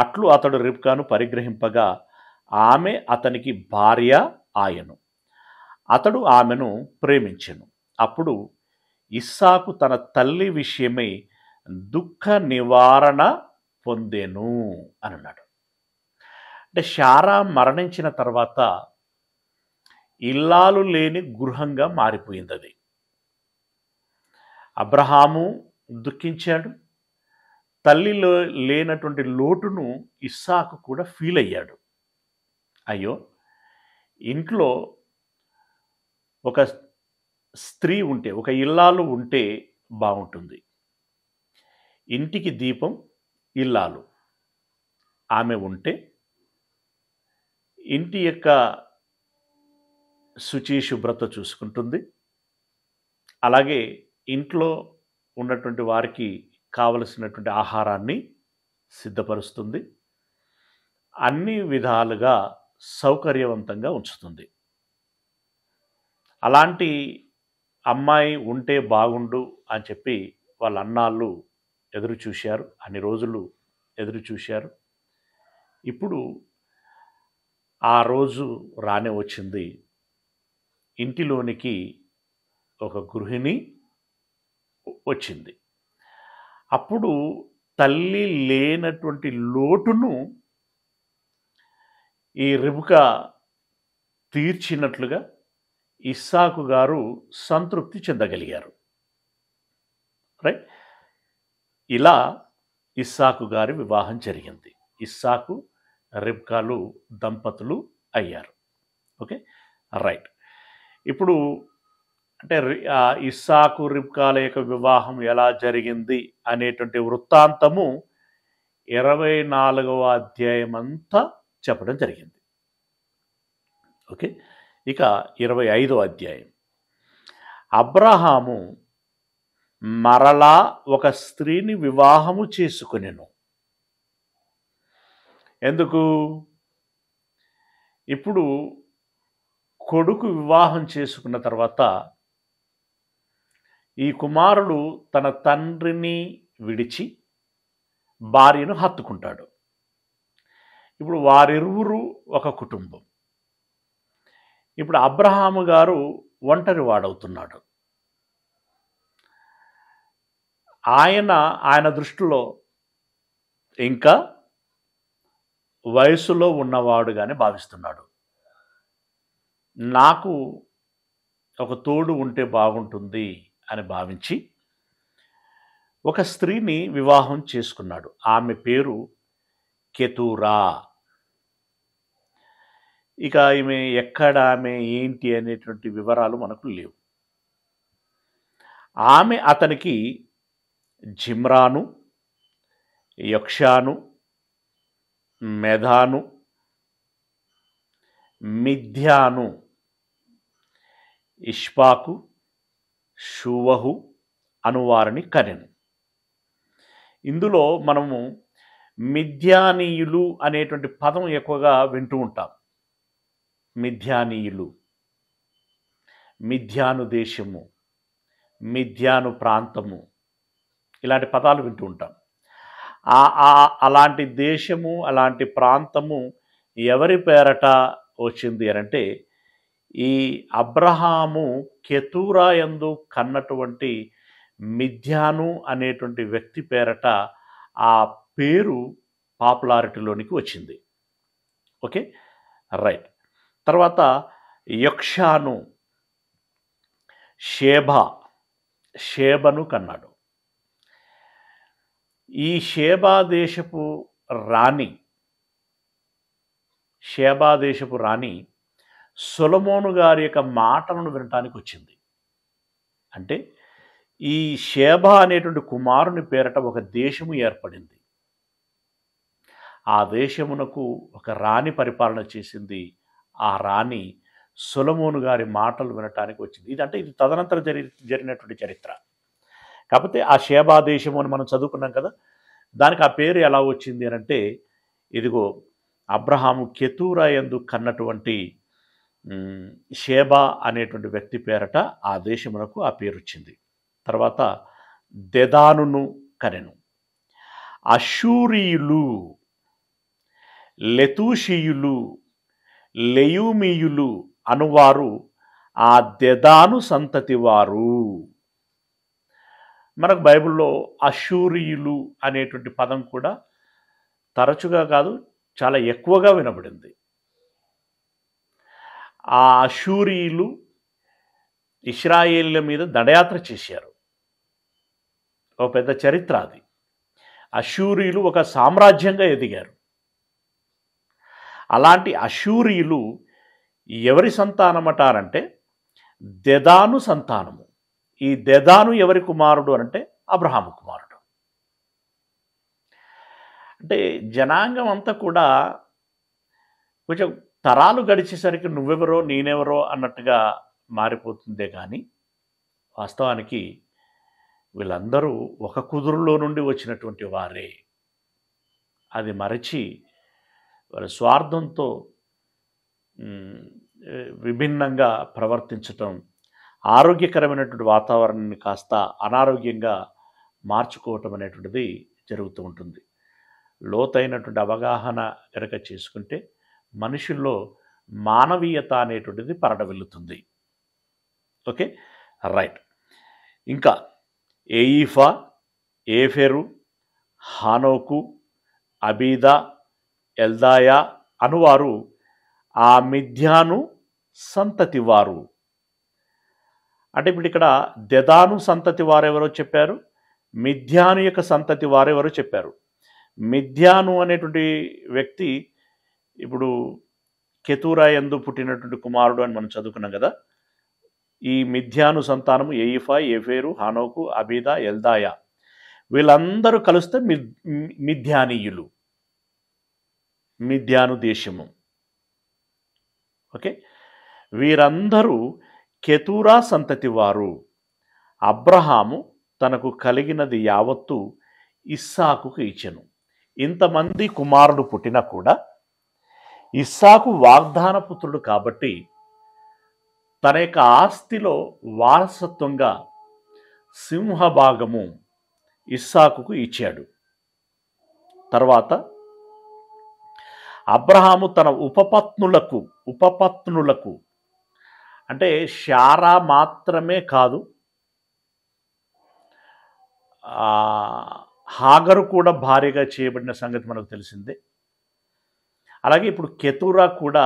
అట్లు అతడు రిబ్కాను పరిగ్రహింపగా ఆమె అతనికి భార్య ఆయను. అతడు ఆమెను ప్రేమించెను. అప్పుడు ఇస్సాకు తన తల్లి విషయమై దుఃఖ నివారణ పొందెను అని అన్నాడు. అంటే శారా మరణించిన తర్వాత ఇల్లాలు లేని గృహంగా మారిపోయింది అది. అబ్రహాము దుఃఖించాడు, తల్లిలో లేనటువంటి లోటును ఇస్సాకు కూడా ఫీల్ అయ్యాడు. అయ్యో, ఇంట్లో ఒక స్త్రీ ఉంటే, ఒక ఇల్లాలు ఉంటే బాగుంటుంది. ఇంటికి దీపం ఇల్లాలు, ఆమె ఉంటే ఇంటి యొక్క శుచి శుభ్రత చూసుకుంటుంది. అలాగే ఇంట్లో ఉన్నటువంటి వారికి కావలసినటువంటి ఆహారాన్ని సిద్ధపరుస్తుంది. అన్ని విధాలుగా సౌకర్యవంతంగా ఉంచుతుంది. అలాంటి అమ్మాయి ఉంటే బాగుండు అని చెప్పి వాళ్ళ అన్నాళ్ళు ఎదురు చూశారు, అన్ని రోజులు ఎదురు చూశారు. ఇప్పుడు ఆ రోజు రానే వచ్చింది. ఇంటిలోనికి ఒక గృహిణి వచ్చింది. అప్పుడు తల్లి లేనటువంటి లోటును ఈ రిబ్కా తీర్చినట్లుగా ఇస్సాకు గారు సంతృప్తి చెందగలిగారు. రైట్, ఇలా ఇస్సాకు గారి వివాహం జరిగింది. ఇస్సాకు రిబ్కాలు దంపతులు అయ్యారు. Okay, right. ఇప్పుడు అంటే ఇస్సాకు రిబ్కాల యొక్క వివాహం ఎలా జరిగింది అనేటువంటి వృత్తాంతము 24వ అధ్యాయం అంతా చెప్పడం జరిగింది. ఓకే, ఇక 25వ అధ్యాయం. అబ్రహాము మరలా ఒక స్త్రీని వివాహము చేసుకొనెను. ఎందుకు? ఇప్పుడు కొడుకు వివాహం చేసుకున్న తర్వాత ఈ కుమారుడు తన తండ్రిని విడిచి భార్యను హత్తుకుంటాడు. ఇప్పుడు వారిరువురు ఒక కుటుంబం. ఇప్పుడు అబ్రహాము గారు ఒంటరి వాడవుతున్నాడు. ఆయన దృష్టిలో ఇంకా వయసులో ఉన్నవాడుగానే భావిస్తున్నాడు. నాకు ఒక తోడు ఉంటే బాగుంటుంది అని భావించి ఒక స్త్రీని వివాహం చేసుకున్నాడు. ఆమె పేరు కెతూరా. ఇక ఈమె ఎక్కడ, ఆమె ఏంటి అనేటువంటి వివరాలు మనకు లేవు. ఆమె అతనికి జిమ్రాను, యక్షాను, మెధాను, మిథ్యాను, ఇష్పాకు, షూవహు అనువారిని కనెను. ఇందులో మనము మిథ్యానీయులు అనేటువంటి పదం ఎక్కువగా వింటూ ఉంటాం. మిథ్యానీయులు, మిథ్యాను దేశము, మిథ్యాను ప్రాంతము, ఇలాంటి పదాలు వింటూ ఉంటాం. అలాంటి దేశము, అలాంటి ప్రాంతము ఎవరి పేరట వచ్చింది అనంటే ఈ అబ్రహాము కెతూరా యందు కన్నటువంటి మిథ్యాను అనేటువంటి వ్యక్తి పేరట ఆ పేరు పాపులారిటీలోనికి వచ్చింది. Okay, right. తర్వాత యక్షాను షేబను కన్నాడు. ఈ షేబా దేశపు రాణి సొలొమోను గారి యొక్క మాటలను వినటానికి వచ్చింది. అంటే ఈ షేబా అనేటువంటి కుమారుని పేరట ఒక దేశము ఏర్పడింది. ఆ దేశమునకు ఒక రాణి పరిపాలన చేసింది. ఆ రాణి సొలొమోను గారి మాటలు వినటానికి వచ్చింది. ఇది తదనంతరం జరిగినటువంటి చరిత్ర. కాకపోతే ఆ షేబా దేశము అని మనం చదువుకున్నాం కదా, దానికి ఆ పేరు ఎలా వచ్చింది అని అంటే, ఇదిగో అబ్రహాము కెతూరా యందు కన్నటువంటి షేబా అనేటువంటి వ్యక్తి పేరట ఆ దేశమునకు ఆ పేరు వచ్చింది. తర్వాత దెదానును కనెను. అషూరీయులు, లెతూషీయులు, లెయూమీయులు అనువారు ఆ దెదాను సంతతి వారు. మనకు బైబిల్లో అషూరీయులు అనేటువంటి పదం కూడా తరచుగా కాదు, చాలా ఎక్కువగా వినబడింది. ఆ అషూరీయులు ఇశ్రాయేళ్ల మీద దండయాత్ర చేశారు. ఒక పెద్ద చరిత్ర అది. అషూరీయులు ఒక సామ్రాజ్యంగా ఎదిగారు. అలాంటి అషూరీయులు ఎవరి సంతానమటారంటే దెదాను సంతానము. ఈ దెదాను ఎవరి కుమారుడు అనంటే అబ్రహాము కుమారుడు. అంటే జనాంగం అంతా కూడా కొంచెం తరాలు గడిచేసరికి నువ్వెవరో నేనెవరో అన్నట్టుగా మారిపోతుందే కానీ వాస్తవానికి వీళ్ళందరూ ఒక కుదురులో నుండి వచ్చినటువంటి వారే. అది మరచి వారి స్వార్థంతో విభిన్నంగా ప్రవర్తించటం, ఆరోగ్యకరమైనటువంటి వాతావరణాన్ని కాస్త అనారోగ్యంగా మార్చుకోవటం అనేటువంటిది జరుగుతూ ఉంటుంది. లోతైనటువంటి అవగాహన కనుక చేసుకుంటే మనుషుల్లో మానవీయత అనేటువంటిది పరడవిల్లుతుంది. Okay, right. ఇంకా ఏయిఫా, ఏఫెరు, హానోకు, అబీదా, ఎల్దాయా అనువారు ఆ మిథ్యాను సంతతి వారు. అంటే ఇప్పుడు ఇక్కడ దెదాను సంతతి వారెవరో చెప్పారు, మిథ్యాను యొక్క సంతతి వారెవరో చెప్పారు. మిథ్యాను అనేటువంటి వ్యక్తి ఇప్పుడు కెతూరా యందు పుట్టినటువంటి కుమారుడు అని మనం చదువుకున్నాం కదా. ఈ మిథ్యాను సంతానము ఎయిఫా, ఎఫేరు, హనోకు, అబీదా, ఎల్దాయా వీళ్ళందరూ కలిస్తే మిథ్యానీయులు, మిథ్యాను దేశము. ఓకే, వీరందరూ కెతూరా సంతతి వారు. అబ్రహాము తనకు కలిగినది యావత్తు ఇస్సాకుకు ఇచ్చెను. ఇంతమంది కుమారుడు పుట్టినా కూడా ఇస్సాకు వాగ్దాన పుత్రుడు కాబట్టి తన యొక్క ఆస్తిలో వారసత్వంగా సింహభాగము ఇస్సాకుకు ఇచ్చాడు. తర్వాత అబ్రహాము తన ఉపపత్నులకు అంటే శారా మాత్రమే కాదు, హాగరు కూడా భార్యగా చేయబడిన సంగతి మనకు తెలిసిందే. అలాగే ఇప్పుడు కెతూరా కూడా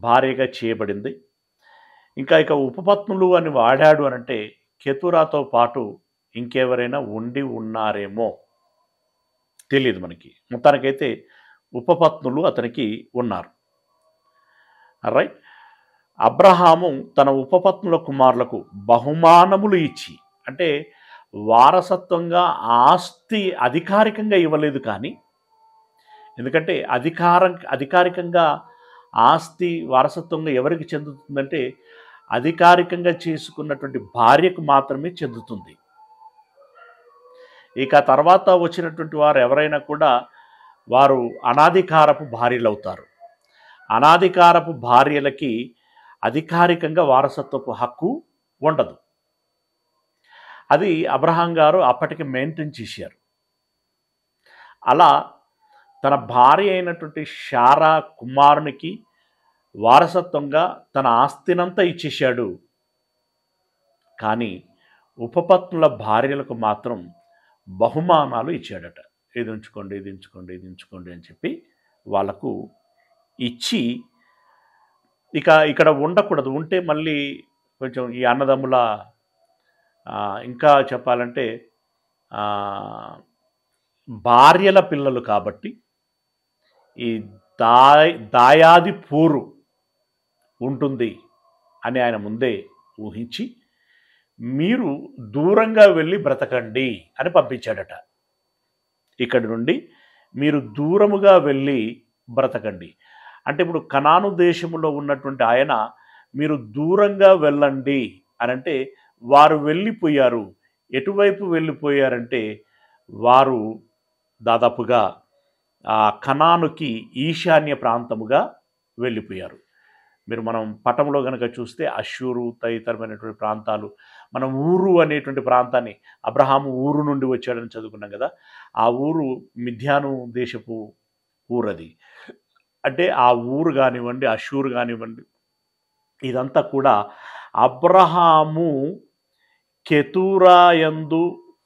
భార్యగా చేయబడింది. ఇక ఉపపత్నులు అని వాడాడు అనంటే కెతూరాతో పాటు ఇంకెవరైనా ఉండి ఉన్నారేమో తెలియదు మనకి. మొత్తానికైతే ఉపపత్నులు అతనికి ఉన్నారు. రైట్. అబ్రహాము తన ఉపపత్నుల కుమారులకు బహుమానములు ఇచ్చి, అంటే వారసత్వంగా ఆస్తి అధికారికంగా ఇవ్వలేదు, కానీ ఎందుకంటే అధికారికంగా ఆస్తి వారసత్వంగా ఎవరికి చెందుతుందంటే అధికారికంగా చేసుకున్నటువంటి భార్యకు మాత్రమే చెందుతుంది. ఇక తర్వాత వచ్చినటువంటి వారు ఎవరైనా కూడా వారు అనాధికారపు భార్యలు అవుతారు. అనాధికారపు భార్యలకి అధికారికంగా వారసత్వపు హక్కు ఉండదు. అది అబ్రహాం గారు అప్పటికి మెయింటైన్ చేశారు. అలా తన భార్య అయినటువంటి శారా కుమారునికి వారసత్వంగా తన ఆస్తినంతా ఇచ్చేశాడు. కానీ ఉపపత్నుల భార్యలకు మాత్రం బహుమానాలు ఇచ్చాడట. ఇది ఉంచుకోండి, ఇది ఉంచుకోండి, ఇది ఉంచుకోండి అని చెప్పి వాళ్ళకు ఇచ్చి, ఇక్కడ ఉండకూడదు, ఉంటే మళ్ళీ కొంచెం ఈ అన్నదమ్ముల ఇంకా చెప్పాలంటే భార్యల పిల్లలు కాబట్టి ఈ దాయాది పోరు ఉంటుంది అని ఆయన ముందే ఊహించి మీరు దూరంగా వెళ్ళి బ్రతకండి అని పంపించాడట. ఇక్కడి నుండి మీరు దూరముగా వెళ్ళి బ్రతకండి అంటే ఇప్పుడు కనాను దేశంలో ఉన్నటువంటి ఆయన మీరు దూరంగా వెళ్ళండి అని అంటే వారు వెళ్ళిపోయారు. ఎటువైపు వెళ్ళిపోయారంటే వారు దాదాపుగా కనానుకి ఈశాన్య ప్రాంతముగా వెళ్ళిపోయారు. మనం పటంలో కనుక చూస్తే అష్షూరు తదితరమైనటువంటి ప్రాంతాలు, మనం ఊరు అనేటువంటి ప్రాంతాన్ని అబ్రహాము ఊరు నుండి వచ్చాడని చదువుకున్నాం కదా, ఆ ఊరు మిథ్యాను దేశపు ఊరది. అంటే ఆ ఊరు కానివ్వండి, అష్షూరు కానివ్వండి, ఇదంతా కూడా అబ్రహాము కెతూరాయందు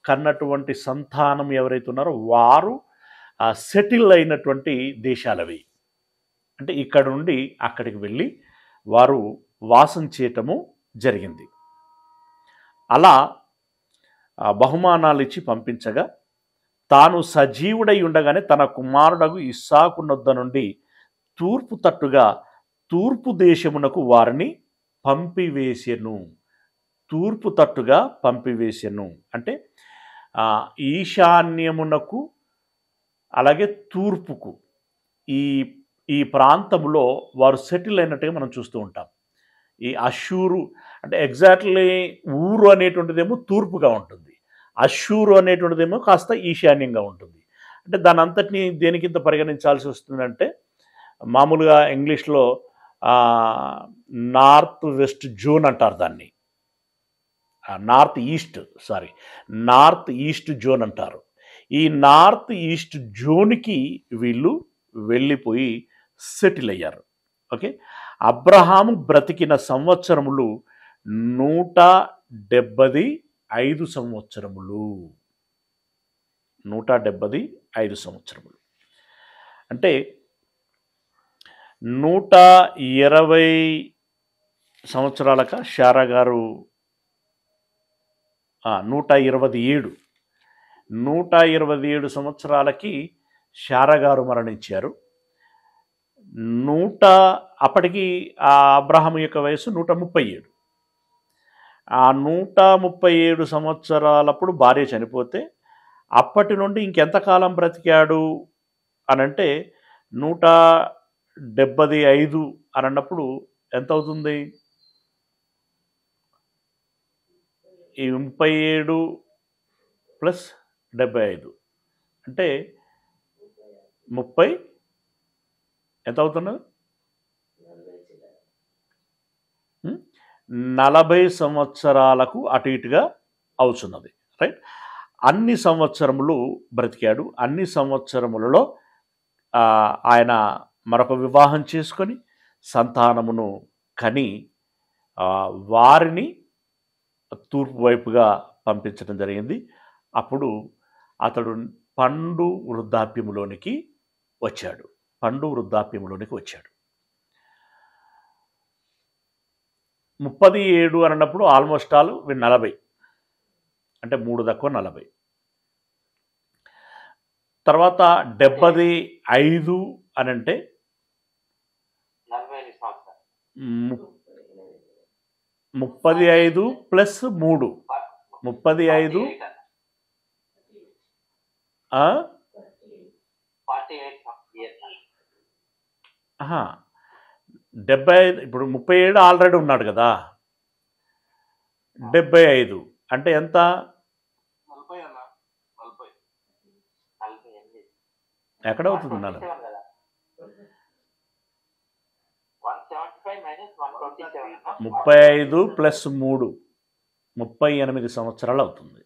కన్నటువంటి సంతానం ఎవరైతే ఉన్నారో వారు సెటిల్ అయినటువంటి దేశాలవి. అంటే ఇక్కడ నుండి అక్కడికి వెళ్ళి వారు వాసం చేయటము జరిగింది. అలా బహుమానాలు ఇచ్చి పంపించగా తాను సజీవుడై ఉండగానే తన కుమారుడగు ఇస్సాకు నొద్ద నుండి తూర్పు తట్టుగా తూర్పు దేశమునకు వారిని పంపివేసెను. తూర్పు తట్టుగా పంపివేసెను అంటే ఈశాన్యమునకు అలాగే తూర్పుకు ఈ ప్రాంతంలో వారు సెటిల్ అయినట్టుగా మనం చూస్తూ ఉంటాం. ఈ అష్షూరు అంటే ఎగ్జాక్ట్లీ ఊరు అనేటువంటిదేమో తూర్పుగా ఉంటుంది, అష్షూరు అనేటువంటిదేమో కాస్త ఈశాన్యంగా ఉంటుంది. అంటే దాని అంతటినీ దేనికింత పరిగణించాల్సి వస్తుందంటే మామూలుగా ఇంగ్లీష్లో నార్త్ వెస్ట్ జోన్ అంటారు దాన్ని, నార్త్ ఈస్ట్ జోన్ అంటారు. ఈ నార్త్ ఈస్ట్ జోన్కి వీళ్ళు వెళ్ళిపోయి సెటిల్ అయ్యారు. ఓకే, అబ్రహాము బ్రతికిన సంవత్సరములు 175 సంవత్సరములు. 175 సంవత్సరములు అంటే 120 సంవత్సరాలక శారా గారు 127 సంవత్సరాలకి శారా గారు మరణించారు. అప్పటికి ఆ అబ్రహాము యొక్క వయసు 137. ఆ 137 సంవత్సరాలప్పుడు భార్య చనిపోతే అప్పటి నుండి ఇంకెంతకాలం బ్రతికాడు అనంటే 175 అని అన్నప్పుడు ఎంత అవుతుంది? ఈ 37 ప్లస్ 75 అంటే 30 ఎంత అవుతున్నది? 40 సంవత్సరాలకు అటు ఇటుగా అవుతున్నది. రైట్. అన్ని సంవత్సరములు బ్రతికాడు. అన్ని సంవత్సరములలో ఆయన మరొక వివాహం చేసుకొని సంతానమును కని వారిని తూర్పు వైపుగా పంపించడం జరిగింది. అప్పుడు అతడు పండు వృద్ధాప్యములోనికి వచ్చాడు. 37 అని అన్నప్పుడు ఆల్మోస్ట్ ఆల్ 40 అంటే 3 తక్కువ 40. తర్వాత 75 అని అంటే 35 ప్లస్ 3 35 75 ఇప్పుడు 37 ఆల్రెడీ ఉన్నాడు కదా. 75 అంటే ఎంత? ఎక్కడ అవుతుంది? 35 ప్లస్ 3 38 సంవత్సరాలు అవుతుంది.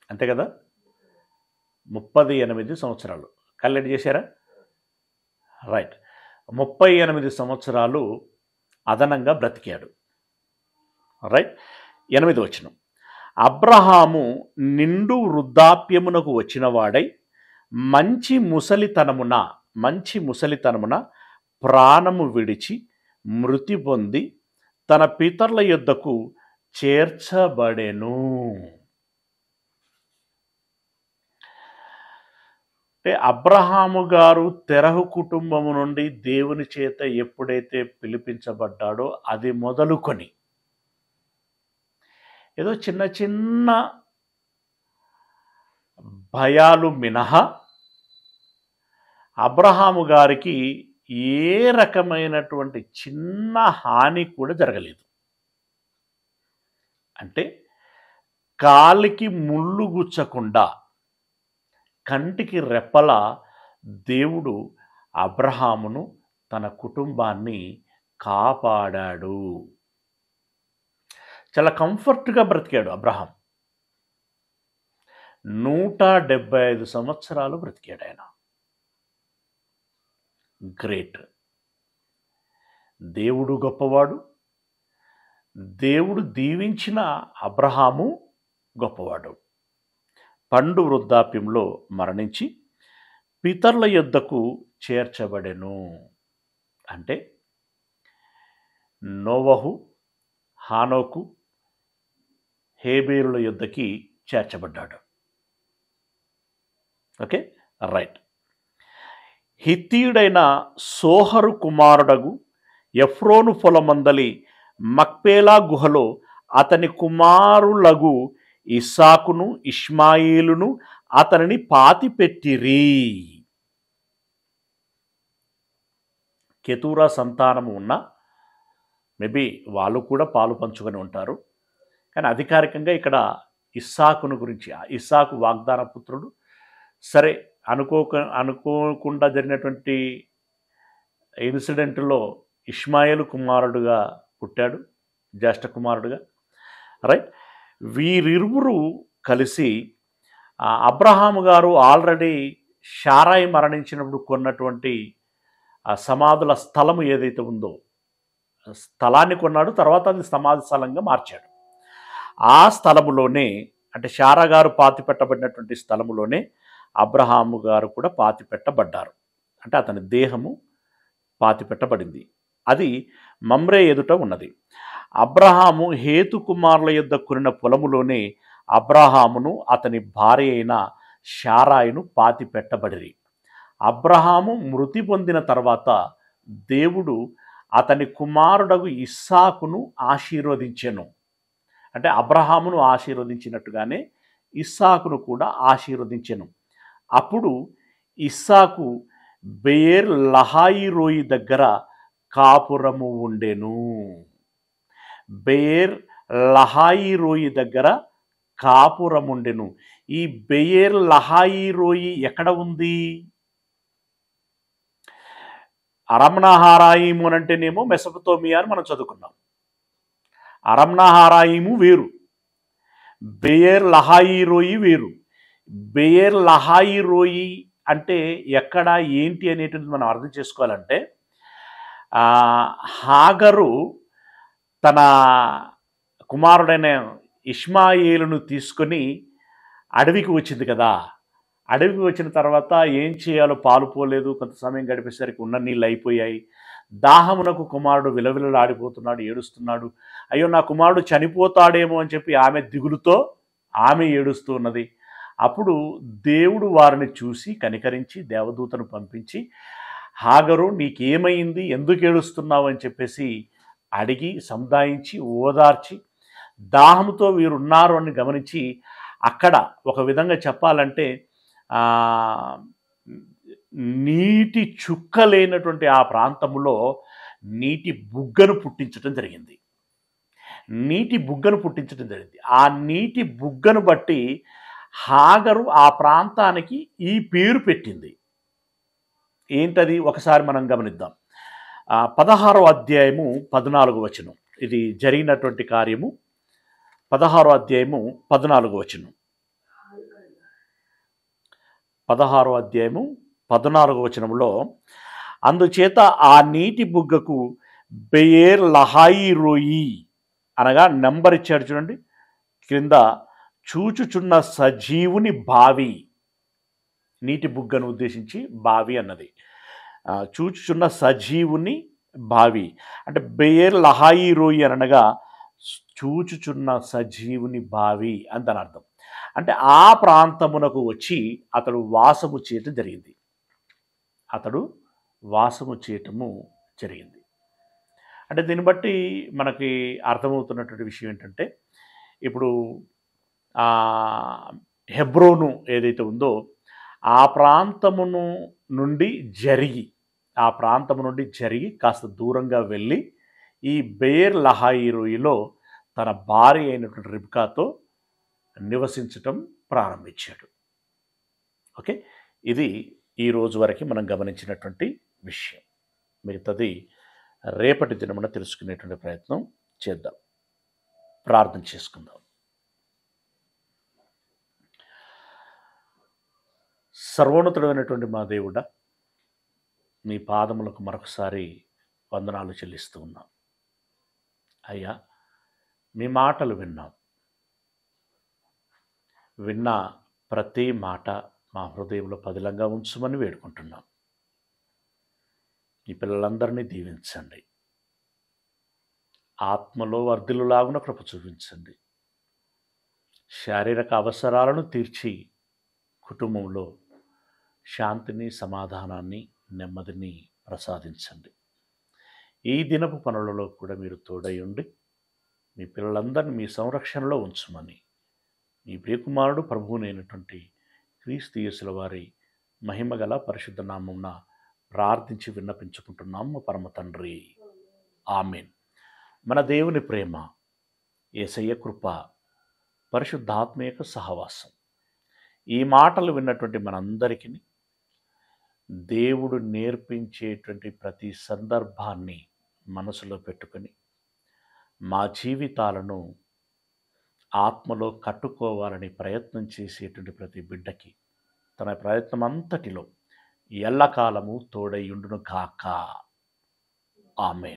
అంతే కదా? 38 సంవత్సరాలు క్యాలిక్యులేట్ చేశారా? రైట్. 38 సంవత్సరాలు అదనంగా బ్రతికాడు. రైట్. 8వ వచనం, అబ్రహాము నిండు వృద్ధాప్యమునకు వచ్చిన వాడై మంచి ముసలితనమున ప్రాణము విడిచి మృతి పొంది తన పితరుల యొద్దకు చేర్చబడెను. అంటే అబ్రహాము గారు తెరహు కుటుంబము నుండి దేవుని చేత ఎప్పుడైతే పిలిపించబడ్డాడో అది మొదలుకొని ఏదో చిన్న చిన్న భయాలు మినహా అబ్రహాము గారికి ఏ రకమైనటువంటి చిన్న హాని కూడా జరగలేదు. అంటే కాలికి ముళ్ళు గుచ్చకుండా కంటికి రెప్పల దేవుడు అబ్రహామును తన కుటుంబాన్ని కాపాడాడు. చాలా కంఫర్ట్గా బ్రతికాడు అబ్రహాం. 175 సంవత్సరాలు బ్రతికాడు ఆయన. గ్రేట్. దేవుడు గొప్పవాడు. దేవుడు దీవించిన అబ్రహాము గొప్పవాడు. పండు వృద్ధాప్యంలో మరణించి పితరుల యొద్దకు చేర్చబడెను. అంటే నోవహు, హానోకు, హేబేరుల యొద్దకి చేర్చబడ్డాడు. Okay, right. హిత్తీయుడైన సోహరు కుమారుడగు ఎఫ్రోను పొలమందలి మక్పేలా గుహలో అతని కుమారులగు ఇస్సాకును ఇష్మాయిలును అతనిని పాతిపెట్టిరి. కెతూరా సంతానము ఉన్న మేబీ వాళ్ళు కూడా పాలు పంచుకొని ఉంటారు. కానీ అధికారికంగా ఇక్కడ ఇస్సాకును గురించి, ఇస్సాకు వాగ్దాన పుత్రుడు. సరే, అనుకోకుండా జరిగినటువంటి ఇన్సిడెంట్లో ఇష్మాయేలు కుమారుడుగా పుట్టాడు, జ్యేష్ఠ కుమారుడుగా. రైట్. వీరిరువురు కలిసి అబ్రహాము గారు ఆల్రెడీ షారాయి మరణించినప్పుడు కొన్నటువంటి సమాధుల స్థలము ఏదైతే ఉందో స్థలాన్ని కొన్నాడు. తర్వాత అది సమాధి స్థలంగా మార్చాడు. ఆ స్థలములోనే, అంటే షారా గారు పాతి పెట్టబడినటువంటి స్థలములోనే అబ్రహాము గారు కూడా పాతి పెట్టబడ్డారు. అంటే అతని దేహము పాతి పెట్టబడింది. అది మమ్రే ఎదుట ఉన్నది. అబ్రహాము హేతు కుమారుల యొద్ద కొనిన పొలములోనే అబ్రహామును అతని భార్య అయిన షారాయిను పాతి పెట్టబడిరి. అబ్రహాము మృతి పొందిన తర్వాత దేవుడు అతని కుమారుడగు ఇస్సాకును ఆశీర్వదించెను. అంటే అబ్రహామును ఆశీర్వదించినట్టుగానే ఇస్సాకును కూడా ఆశీర్వదించెను. అప్పుడు ఇస్సాకు బెయేర్ లహాయి రోయి దగ్గర కాపురము ఉండెను. బెయేర్ లహాయి రోయి దగ్గర కాపురముండెను. ఈ బెయేర్ లహాయి రోయి ఎక్కడ ఉంది? అరమ్నహారాయిము అని అంటేనేమో మెసొపొతేమియా అని మనం చదువుకున్నాం. అరమ్నహారాయిము వేరు, బెయేర్ లహాయి రోయి వేరు. బెయేర్ లహాయి రోయి అంటే ఎక్కడ ఏంటి అనేటువంటిది మనం అర్థం చేసుకోవాలంటే, హాగరు తన కుమారుడైన ఇష్మాయేలును తీసుకొని అడవికి వచ్చింది కదా. అడవికి వచ్చిన తర్వాత ఏం చేయాలో పాలుపోలేదు. కొంత సమయం గడిపేసరికి ఉన్న నీళ్ళు అయిపోయాయి. దాహమునకు కుమారుడు విలవిలలాడిపోతున్నాడు, ఏడుస్తున్నాడు. అయ్యో నా కుమారుడు చనిపోతాడేమో అని చెప్పి ఆమె దిగులుతో ఆమె ఏడుస్తూ ఉన్నది. అప్పుడు దేవుడు వారిని చూసి కనికరించి దేవదూతను పంపించి, హాగరు నీకేమైంది, ఎందుకు ఏడుస్తున్నావు అని చెప్పేసి అడిగి సముదాయించి ఓదార్చి, దాహంతో వీరున్నారు అని గమనించి, అక్కడ ఒక విధంగా చెప్పాలంటే నీటి చుక్క లేనటువంటి ఆ ప్రాంతంలో నీటి బుగ్గను పుట్టించడం జరిగింది. నీటి బుగ్గను పుట్టించడం జరిగింది. ఆ నీటి బుగ్గను బట్టి హాగరు ఆ ప్రాంతానికి ఈ పేరు పెట్టింది. ఏంటది ఒకసారి మనం గమనిద్దాం. 16వ అధ్యాయము 14వ వచనం. ఇది జరిగినటువంటి కార్యము. 16వ అధ్యాయము 14వ వచనం. 16వ అధ్యాయము 14వ వచనంలో, అందుచేత ఆ నీటి బుగ్గకు బెయేర్ లహాయి రోయి అనగా నెంబర్ ఇచ్చాడు చూడండి క్రింద, చూచుచున్న సజీవుని బావి. నీటి బుగ్గను ఉద్దేశించి బావి అన్నది. చూచుచున్న సజీవుని బావి అంటే బెయేర్ లహాయి రోయి అనగా చూచుచున్న సజీవుని బావి అని దాని అర్థం. అంటే ఆ ప్రాంతమునకు వచ్చి అతడు వాసము చేయటం జరిగింది. అంటే దీన్ని బట్టి మనకి అర్థమవుతున్నటువంటి విషయం ఏంటంటే, ఇప్పుడు హెబ్రోను ఏదైతే ఉందో ఆ ప్రాంతము నుండి జరిగి కాస్త దూరంగా వెళ్ళి ఈ బెయేర్ లహాయి రోయిలో తన భార్య అయినటువంటి రిబ్కాతో నివసించటం ప్రారంభించాడు. ఓకే, ఇది ఈ రోజు వరకు మనం గమనించినటువంటి విషయం. మిగతాది రేపటి దినమున తెలుసుకునేటువంటి ప్రయత్నం చేద్దాం. ప్రార్థన చేసుకుందాం. సర్వోన్నతుడైనటువంటి మా దేవుడా, మీ పాదములకు మరొకసారి వందనాలు చెల్లిస్తూ ఉన్నాం. అయ్యా, మీ మాటలు విన్న ప్రతి మాట మా హృదయంలో పదిలంగా ఉంచమని వేడుకుంటున్నాం. ఈ పిల్లలందరినీ దీవించండి, ఆత్మలో వర్ధిల్లులాగున కృప చూపించండి. శారీరక అవసరాలను తీర్చి కుటుంబంలో శాంతిని, సమాధానాన్ని, నెమ్మదిని ప్రసాదించండి. ఈ దినపు పనులలో కూడా మీరు తోడై ఉండి మీ పిల్లలందరినీ మీ సంరక్షణలో ఉంచమని మీ ప్రియకుమారుడు ప్రభువునైనటువంటి క్రీస్తు యేసుల వారి మహిమగల పరిశుద్ధ నామమున ప్రార్థించి విన్నపించుకుంటున్నాము పరమ తండ్రి. ఆమేన్. మన దేవుని ప్రేమ, యేసయ్య కృప, పరిశుద్ధాత్మీయ సహవాసం ఈ మాటలు విన్నటువంటి మనందరికీ దేవుడు నేర్పించేటువంటి ప్రతి సందర్భాన్ని మనసులో పెట్టుకొని మా జీవితాలను ఆత్మలో కట్టుకోవాలని ప్రయత్నం చేసేటువంటి ప్రతి బిడ్డకి తన ప్రయత్నం అంతటిలో ఎల్లకాలము తోడై ఉండును గాక. ఆమేన్.